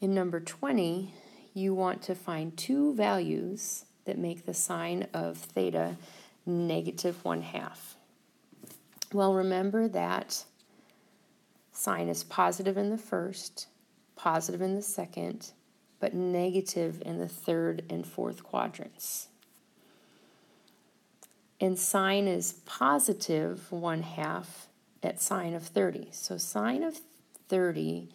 In number 20, you want to find two values that make the sine of theta negative 1/2. Well, remember that sine is positive in the first, positive in the second, but negative in the third and fourth quadrants. And sine is positive 1/2 at sine of 30. So sine of 30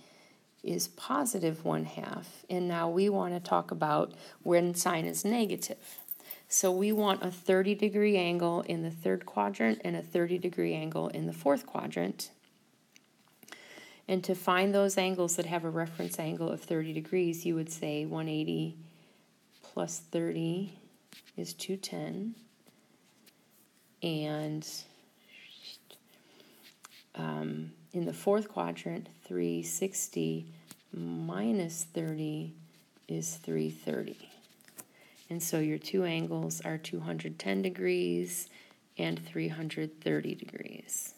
is positive 1/2, and now we want to talk about when sine is negative. So we want a 30-degree angle in the third quadrant and a 30-degree angle in the fourth quadrant. And to find those angles that have a reference angle of 30 degrees, you would say 180 plus 30 is 210, and in the fourth quadrant, 360 minus 30 is 330. And so your two angles are 210 degrees and 330 degrees.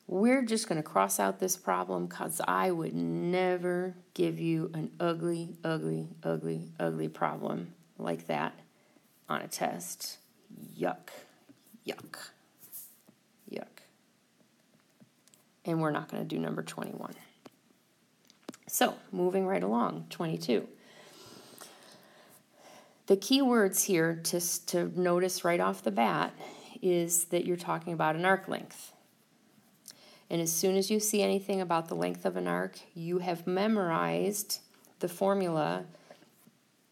We're just going to cross out this problem because I would never give you an ugly, ugly, ugly, ugly problem like that on a test. Yuck, yuck, yuck. And we're not going to do number 21. So, moving right along, 22. The key words here to notice right off the bat is that you're talking about an arc length. And as soon as you see anything about the length of an arc, you have memorized the formula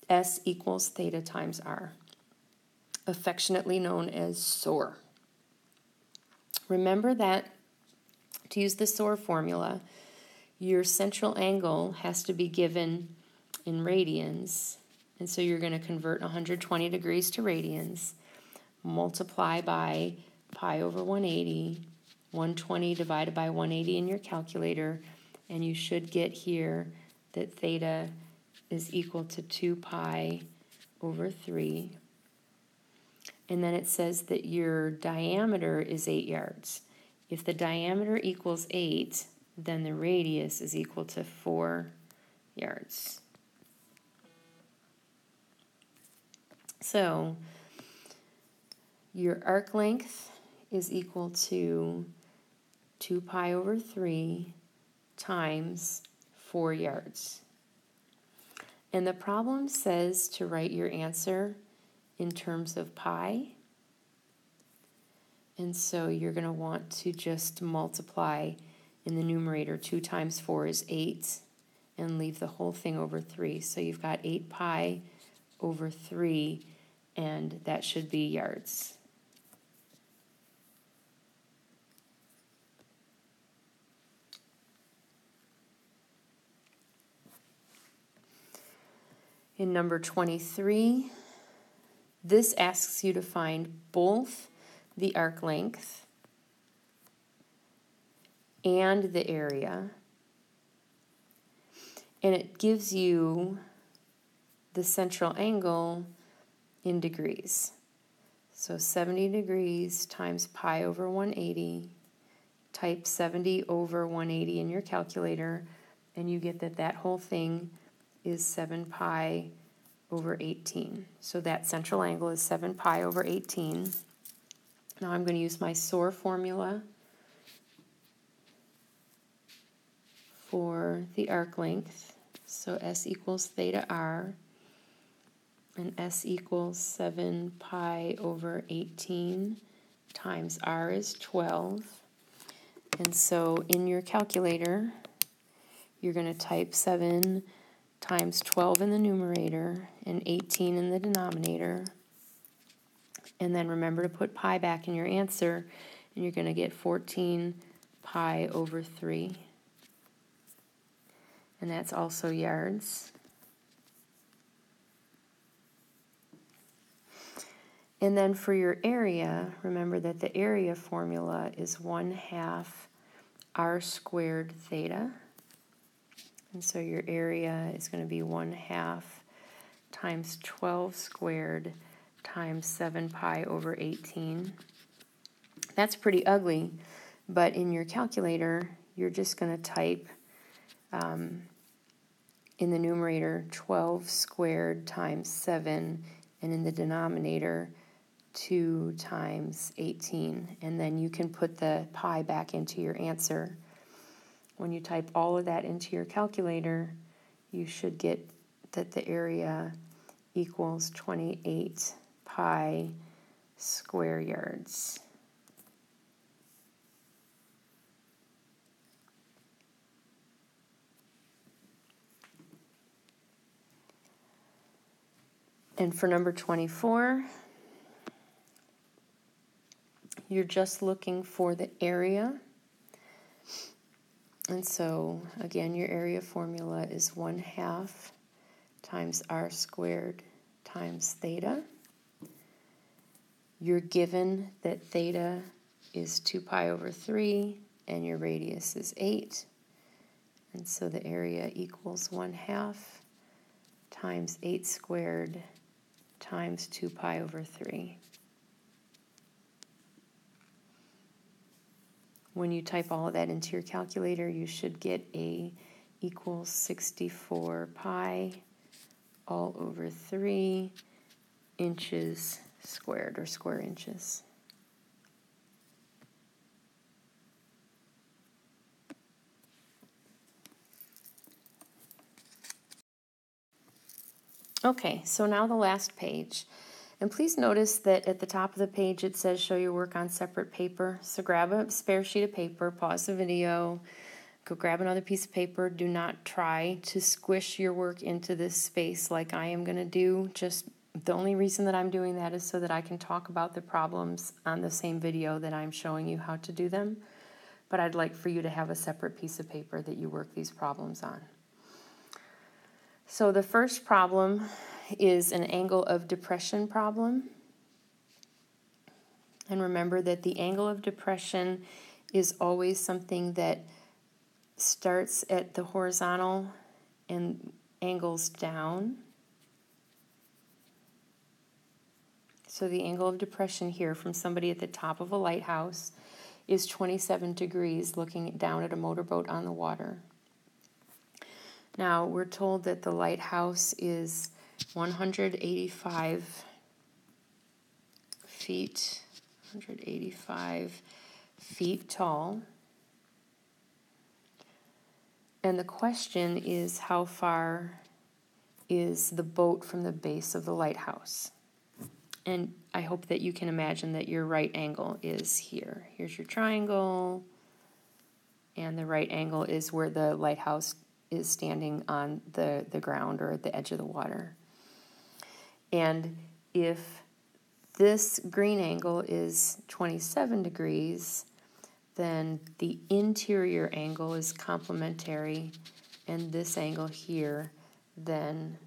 S equals theta times R, affectionately known as SOR. Remember that to use the SOR formula, your central angle has to be given in radians, and so you're going to convert 120 degrees to radians, multiply by pi over 180, 120 divided by 180 in your calculator, and you should get here that theta is equal to 2 pi over 3. And then it says that your diameter is 8 yards. If the diameter equals 8, then the radius is equal to 4 yards. So your arc length is equal to 2 pi over 3 times 4 yards. And the problem says to write your answer in terms of pi. And so you're going to want to just multiply in the numerator. 2 times 4 is 8, and leave the whole thing over 3. So you've got 8 pi over 3, and that should be yards. In number 23, this asks you to find both the arc length and the area, and it gives you the central angle in degrees. So 70 degrees times pi over 180, type 70 over 180 in your calculator, and you get that that whole thing is 7 pi over 18. So that central angle is 7 pi over 18. Now I'm going to use my SOAR formula for the arc length. So S equals theta r, and S equals 7 pi over 18 times r is 12. And so in your calculator, you're going to type 7 times 12 in the numerator and 18 in the denominator. And then remember to put pi back in your answer, and you're going to get 14 pi over 3. And that's also yards. And then for your area, remember that the area formula is 1/2 r squared theta. And so your area is going to be 1/2 times 12 squared times 7 pi over 18. That's pretty ugly, but in your calculator, you're just going to type in the numerator 12 squared times 7, and in the denominator 2 times 18. And then you can put the pi back into your answer. When you type all of that into your calculator, you should get that the area equals 28 pi square yards. And for number 24, you're just looking for the area. And so, again, your area formula is 1/2 times r squared times theta. You're given that theta is 2 pi over 3, and your radius is 8. And so the area equals 1/2 times 8 squared times 2 pi over 3. When you type all of that into your calculator, you should get A equals 64 pi all over 3 inches squared, or square inches. Okay, so now the last page. And please notice that at the top of the page it says show your work on separate paper. So grab a spare sheet of paper, pause the video, go grab another piece of paper. Do not try to squish your work into this space like I am going to do. Just the only reason that I'm doing that is so that I can talk about the problems on the same video that I'm showing you how to do them. But I'd like for you to have a separate piece of paper that you work these problems on. So the first problem is an angle of depression problem. And remember that the angle of depression is always something that starts at the horizontal and angles down. So the angle of depression here from somebody at the top of a lighthouse is 27 degrees looking down at a motorboat on the water. Now we're told that the lighthouse is 185 feet tall. And the question is, how far is the boat from the base of the lighthouse? And I hope that you can imagine that your right angle is here. Here's your triangle, and the right angle is where the lighthouse is standing on the ground or at the edge of the water. And if this green angle is 27 degrees, then the interior angle is complementary, and this angle here then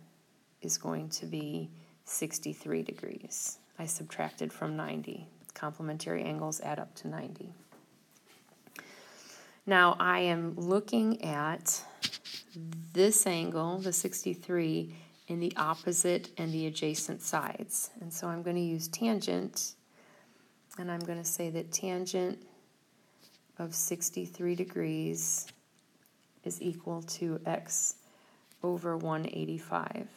is going to be 63 degrees. I subtracted from 90. Complementary angles add up to 90. Now I am looking at this angle, the 63, in the opposite and the adjacent sides. And so I'm going to use tangent, and I'm going to say that tangent of 63 degrees is equal to x over 185.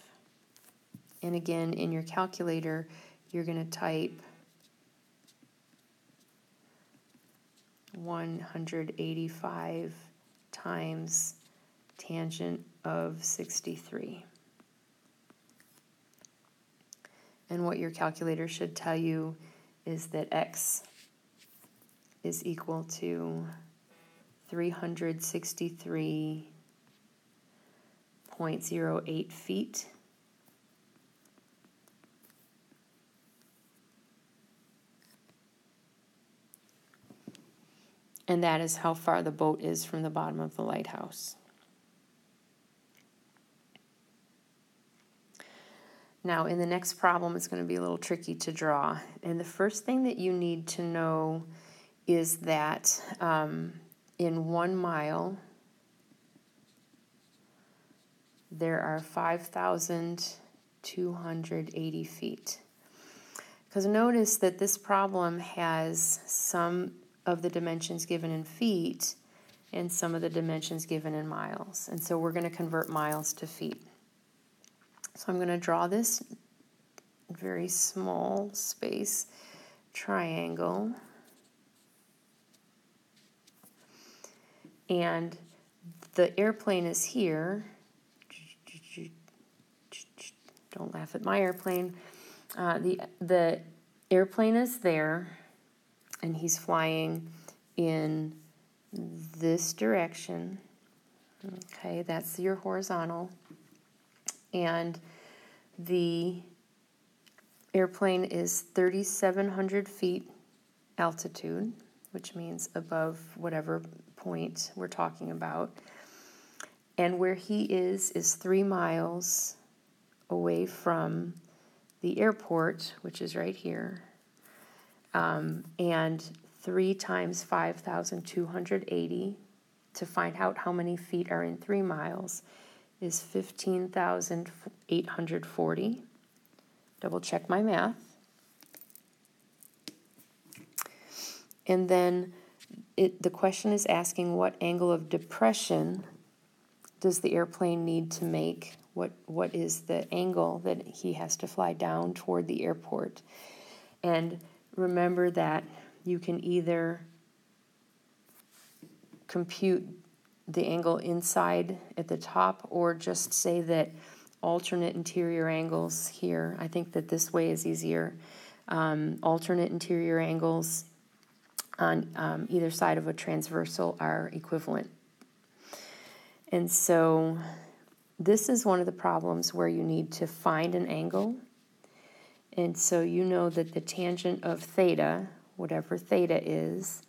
And again, in your calculator, you're going to type 185 times tangent of 63. And what your calculator should tell you is that x is equal to 363.08 feet. And that is how far the boat is from the bottom of the lighthouse. Now, in the next problem, it's going to be a little tricky to draw. And the first thing that you need to know is that in 1 mile, there are 5,280 feet. Because notice that this problem has some of the dimensions given in feet and some of the dimensions given in miles. And so we're going to convert miles to feet. So I'm going to draw this very small space triangle. And the airplane is here. Don't laugh at my airplane. The airplane is there, and he's flying in this direction. Okay, that's your horizontal. And the airplane is 3,700 feet altitude, which means above whatever point we're talking about. And where he is 3 miles away from the airport, which is right here. And 3 times 5,280 to find out how many feet are in 3 miles is 15,840. Double check my math. And then the question is asking what angle of depression does the airplane need to make? What is the angle that he has to fly down toward the airport? And remember that you can either compute the angle inside at the top, or just say that alternate interior angles here. I think that this way is easier. Alternate interior angles on either side of a transversal are equivalent. And so this is one of the problems where you need to find an angle. And so you know that the tangent of theta, whatever theta is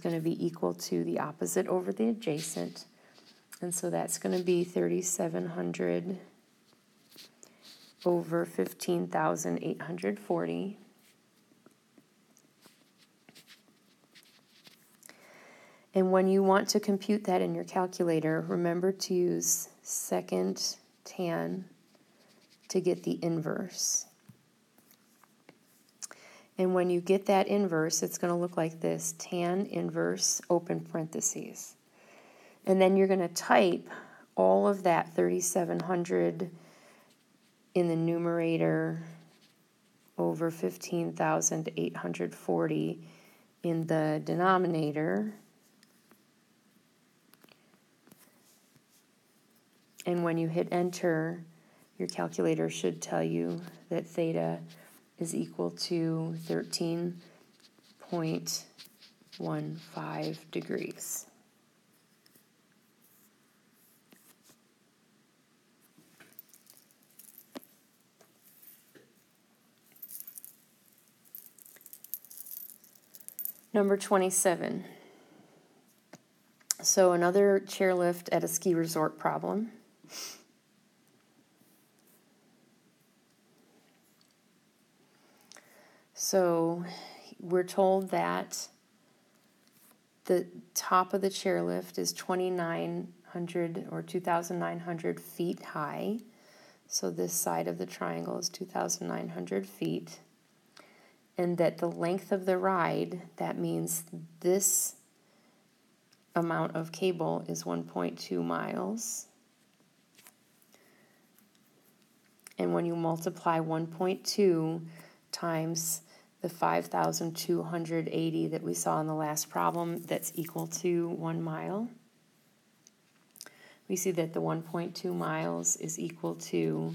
going to be equal to the opposite over the adjacent. And so that's going to be 3,700 over 15,840. And when you want to compute that in your calculator, remember to use second tan to get the inverse. And when you get that inverse, it's going to look like this, tan inverse, open parentheses. And then you're going to type all of that 3,700 in the numerator over 15,840 in the denominator. And when you hit enter, your calculator should tell you that theta is equal to 13.15 degrees. Number 27. So another chairlift at a ski resort problem. So we're told that the top of the chairlift is 2,900 or 2,900 feet high. So this side of the triangle is 2,900 feet. And that the length of the ride, that means this amount of cable is 1.2 miles. And when you multiply 1.2 times the 5,280 that we saw in the last problem, that's equal to 1 mile. We see that the 1.2 miles is equal to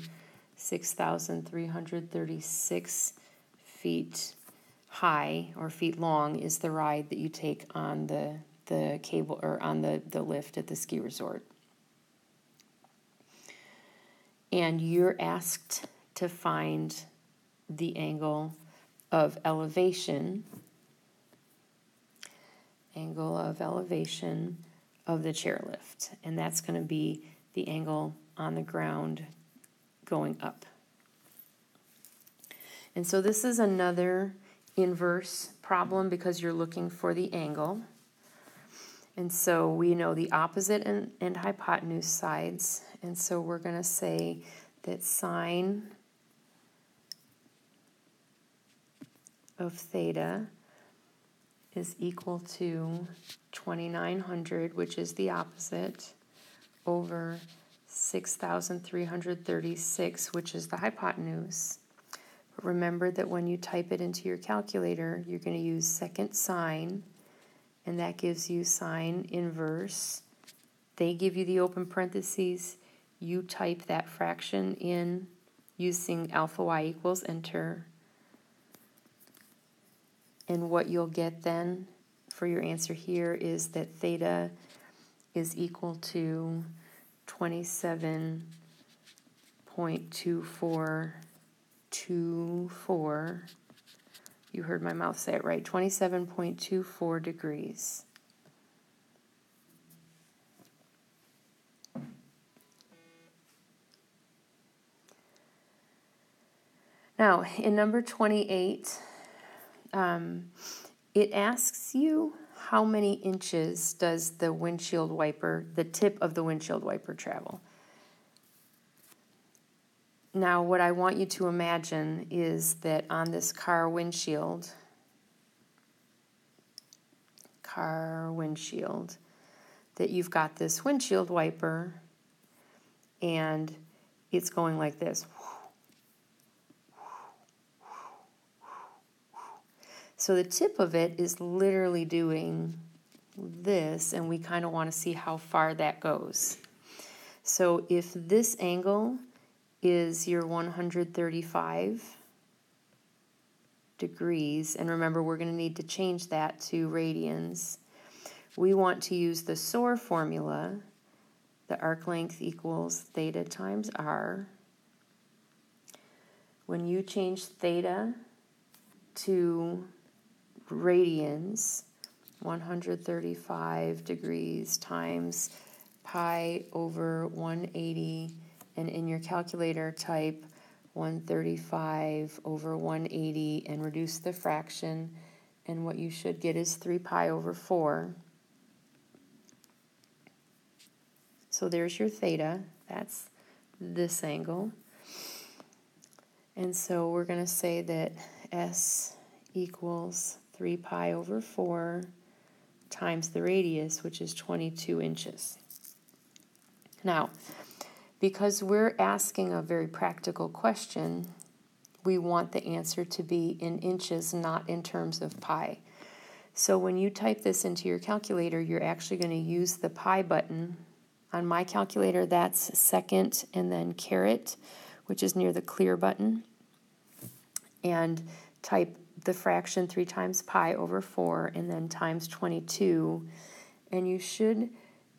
6,336 feet high, or feet long, is the ride that you take on the cable, or on the lift at the ski resort. And you're asked to find the angle of elevation of the chairlift, and that's going to be the angle on the ground going up. And so this is another inverse problem because you're looking for the angle. And so we know the opposite and hypotenuse sides, and so we're going to say that sine of theta is equal to 2,900, which is the opposite, over 6,336, which is the hypotenuse. But remember that when you type it into your calculator, you're going to use second sine, and that gives you sine inverse. They give you the open parentheses. You type that fraction in using alpha y equals enter. And what you'll get then for your answer here is that theta is equal to 27.2424. You heard my mouth say it right, 27.24 degrees. Now, in number 28, it asks you how many inches does the windshield wiper, the tip of the windshield wiper, travel. Now, what I want you to imagine is that on this car windshield, that you've got this windshield wiper, and it's going like this. So the tip of it is literally doing this, and we kind of want to see how far that goes. So if this angle is your 135 degrees, and remember we're going to need to change that to radians, we want to use the SOAR formula, the arc length equals theta times r. When you change theta to radians, 135 degrees times pi over 180, and in your calculator type 135 over 180 and reduce the fraction, and what you should get is 3 pi over 4. So there's your theta, that's this angle. And so we're going to say that S equals 3 pi over 4 times the radius, which is 22 inches. Now, because we're asking a very practical question, we want the answer to be in inches, not in terms of pi. So when you type this into your calculator, you're actually going to use the pi button. On my calculator, that's second and then caret, which is near the clear button, and type the fraction 3 times pi over 4 and then times 22, and you should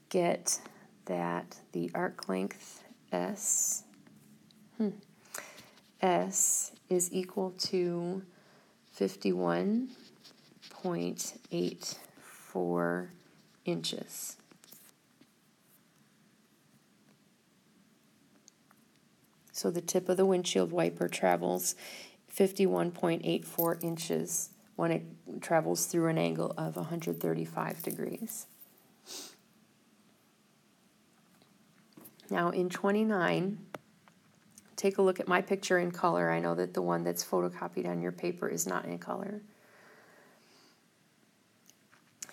get that the arc length S is equal to 51.84 inches. So the tip of the windshield wiper travels 51.84 inches when it travels through an angle of 135 degrees. Now in 29, take a look at my picture in color. I know that the one that's photocopied on your paper is not in color.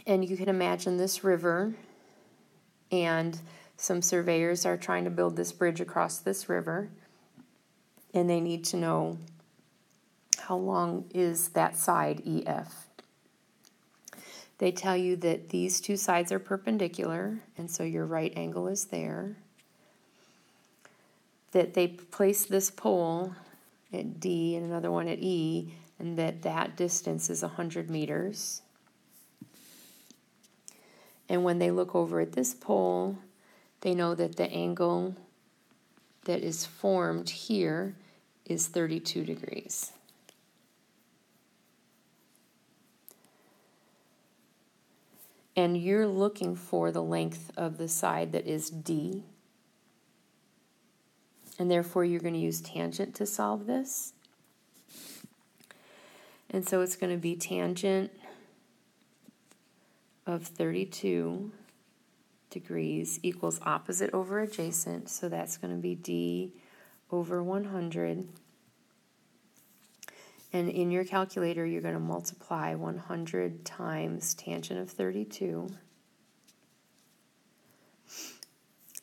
And you can imagine this river, and some surveyors are trying to build this bridge across this river, and they need to know how long is that side, EF. They tell you that these two sides are perpendicular, and so your right angle is there. That they place this pole at D and another one at E, and that distance is 100 meters. And when they look over at this pole, they know that the angle that is formed here is 32 degrees. And you're looking for the length of the side that is D. And therefore, you're going to use tangent to solve this. And so it's going to be tangent of 32 degrees equals opposite over adjacent. So that's going to be D over 100. And in your calculator, you're going to multiply 100 times tangent of 32.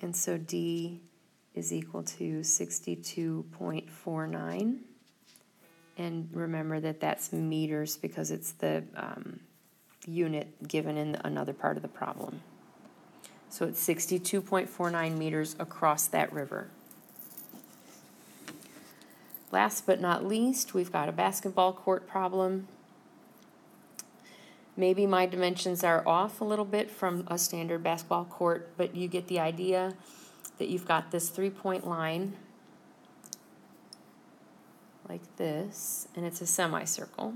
And so D is equal to 62.49. And remember that that's meters because it's the unit given in another part of the problem. So it's 62.49 meters across that river. Last but not least, we've got a basketball court problem. Maybe my dimensions are off a little bit from a standard basketball court, but you get the idea that you've got this 3-point line like this, and it's a semicircle.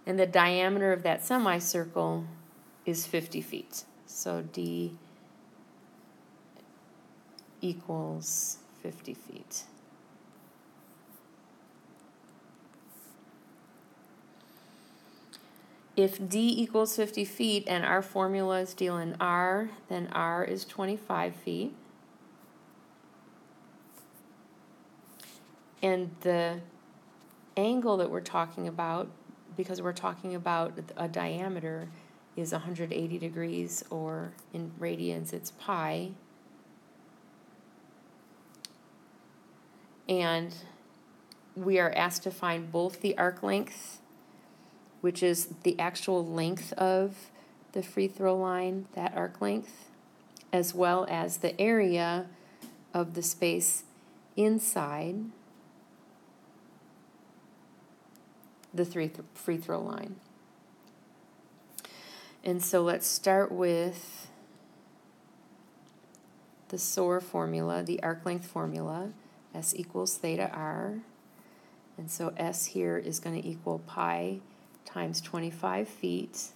And the diameter of that semicircle is 50 feet. So D equals 50 feet. If D equals 50 feet and our formula is dealing R, then R is 25 feet. And the angle that we're talking about, because we're talking about a diameter, is 180 degrees, or in radians it's pi. And we are asked to find both the arc length, which is the actual length of the free throw line, that arc length, as well as the area of the space inside the free throw line. And so let's start with the SOAR formula, the arc length formula. S equals theta R. And so S here is going to equal pi times 25 feet.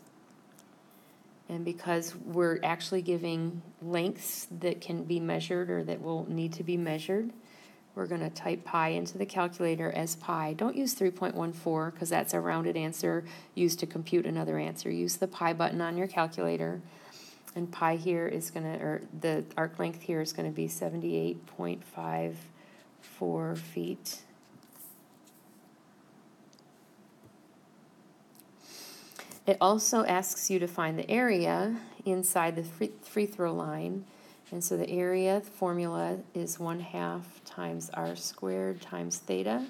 And because we're actually giving lengths that can be measured or that will need to be measured, we're going to type pi into the calculator as pi. Don't use 3.14 because that's a rounded answer used to compute another answer. Use the pi button on your calculator. And pi here is going to, or the arc length here is going to be 78.54 feet. It also asks you to find the area inside the free throw line. And so the area formula is 1/2 times r squared times theta.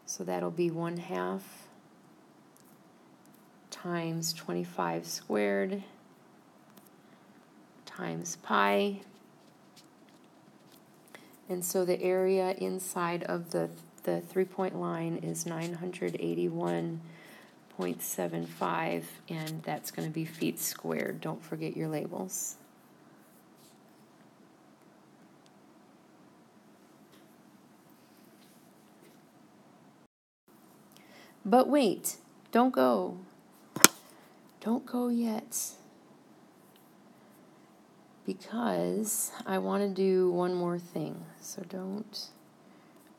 So that'll be 1/2 times 25 squared times pi. And so the area inside of the 3-point line is 981.75, and that's going to be feet squared. Don't forget your labels. But wait, don't go. Don't go yet. Because I want to do one more thing. So don't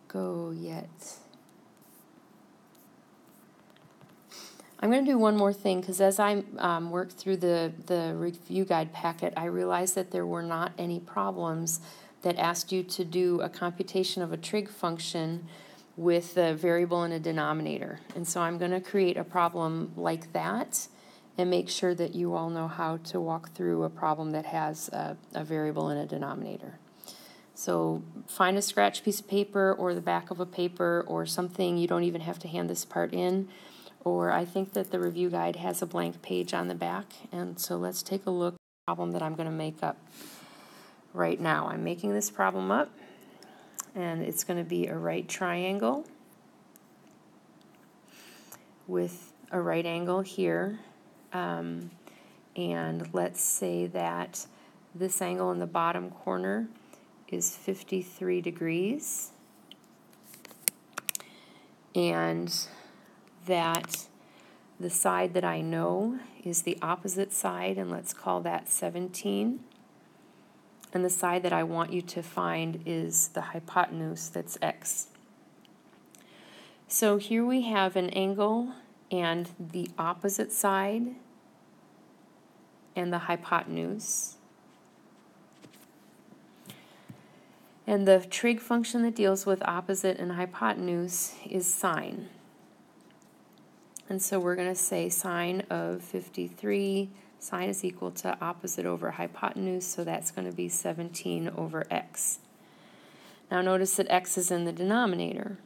go yet. I'm going to do one more thing, because as I worked through the review guide packet, I realized that there were not any problems that asked you to do a computation of a trig function with a variable and a denominator. And so I'm going to create a problem like that and make sure that you all know how to walk through a problem that has a variable and a denominator. So find a scratch piece of paper or the back of a paper or something. You don't even have to hand this part in. Or I think that the review guide has a blank page on the back. And so let's take a look at the problem that I'm going to make up right now. I'm making this problem up, and it's going to be a right triangle with a right angle here. And let's say that this angle in the bottom corner is 53 degrees. And that the side that I know is the opposite side, and let's call that 17. And the side that I want you to find is the hypotenuse, that's x. So here we have an angle and the opposite side and the hypotenuse. And the trig function that deals with opposite and hypotenuse is sine. And so we're going to say sine of 53, sine is equal to opposite over hypotenuse, so that's going to be 17 over x. Now notice that x is in the denominator.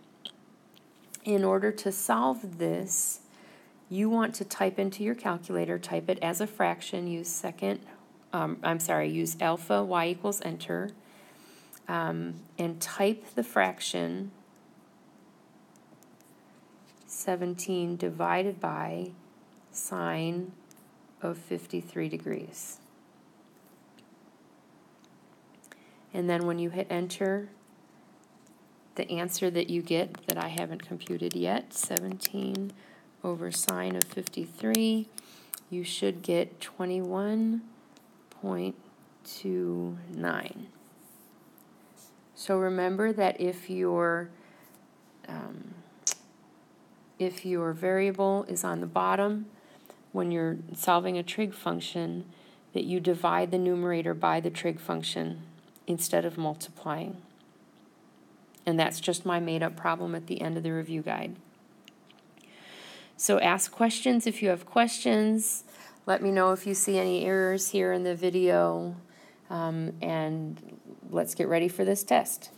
In order to solve this, you want to type into your calculator, type it as a fraction, use use alpha, y equals enter, and type the fraction 17 divided by sine of 53 degrees. And then when you hit enter, the answer that you get that I haven't computed yet, 17 over sine of 53, you should get 21.29. So remember that if your variable is on the bottom, when you're solving a trig function, that you divide the numerator by the trig function instead of multiplying. And that's just my made-up problem at the end of the review guide. So ask questions if you have questions. Let me know if you see any errors here in the video. And let's get ready for this test.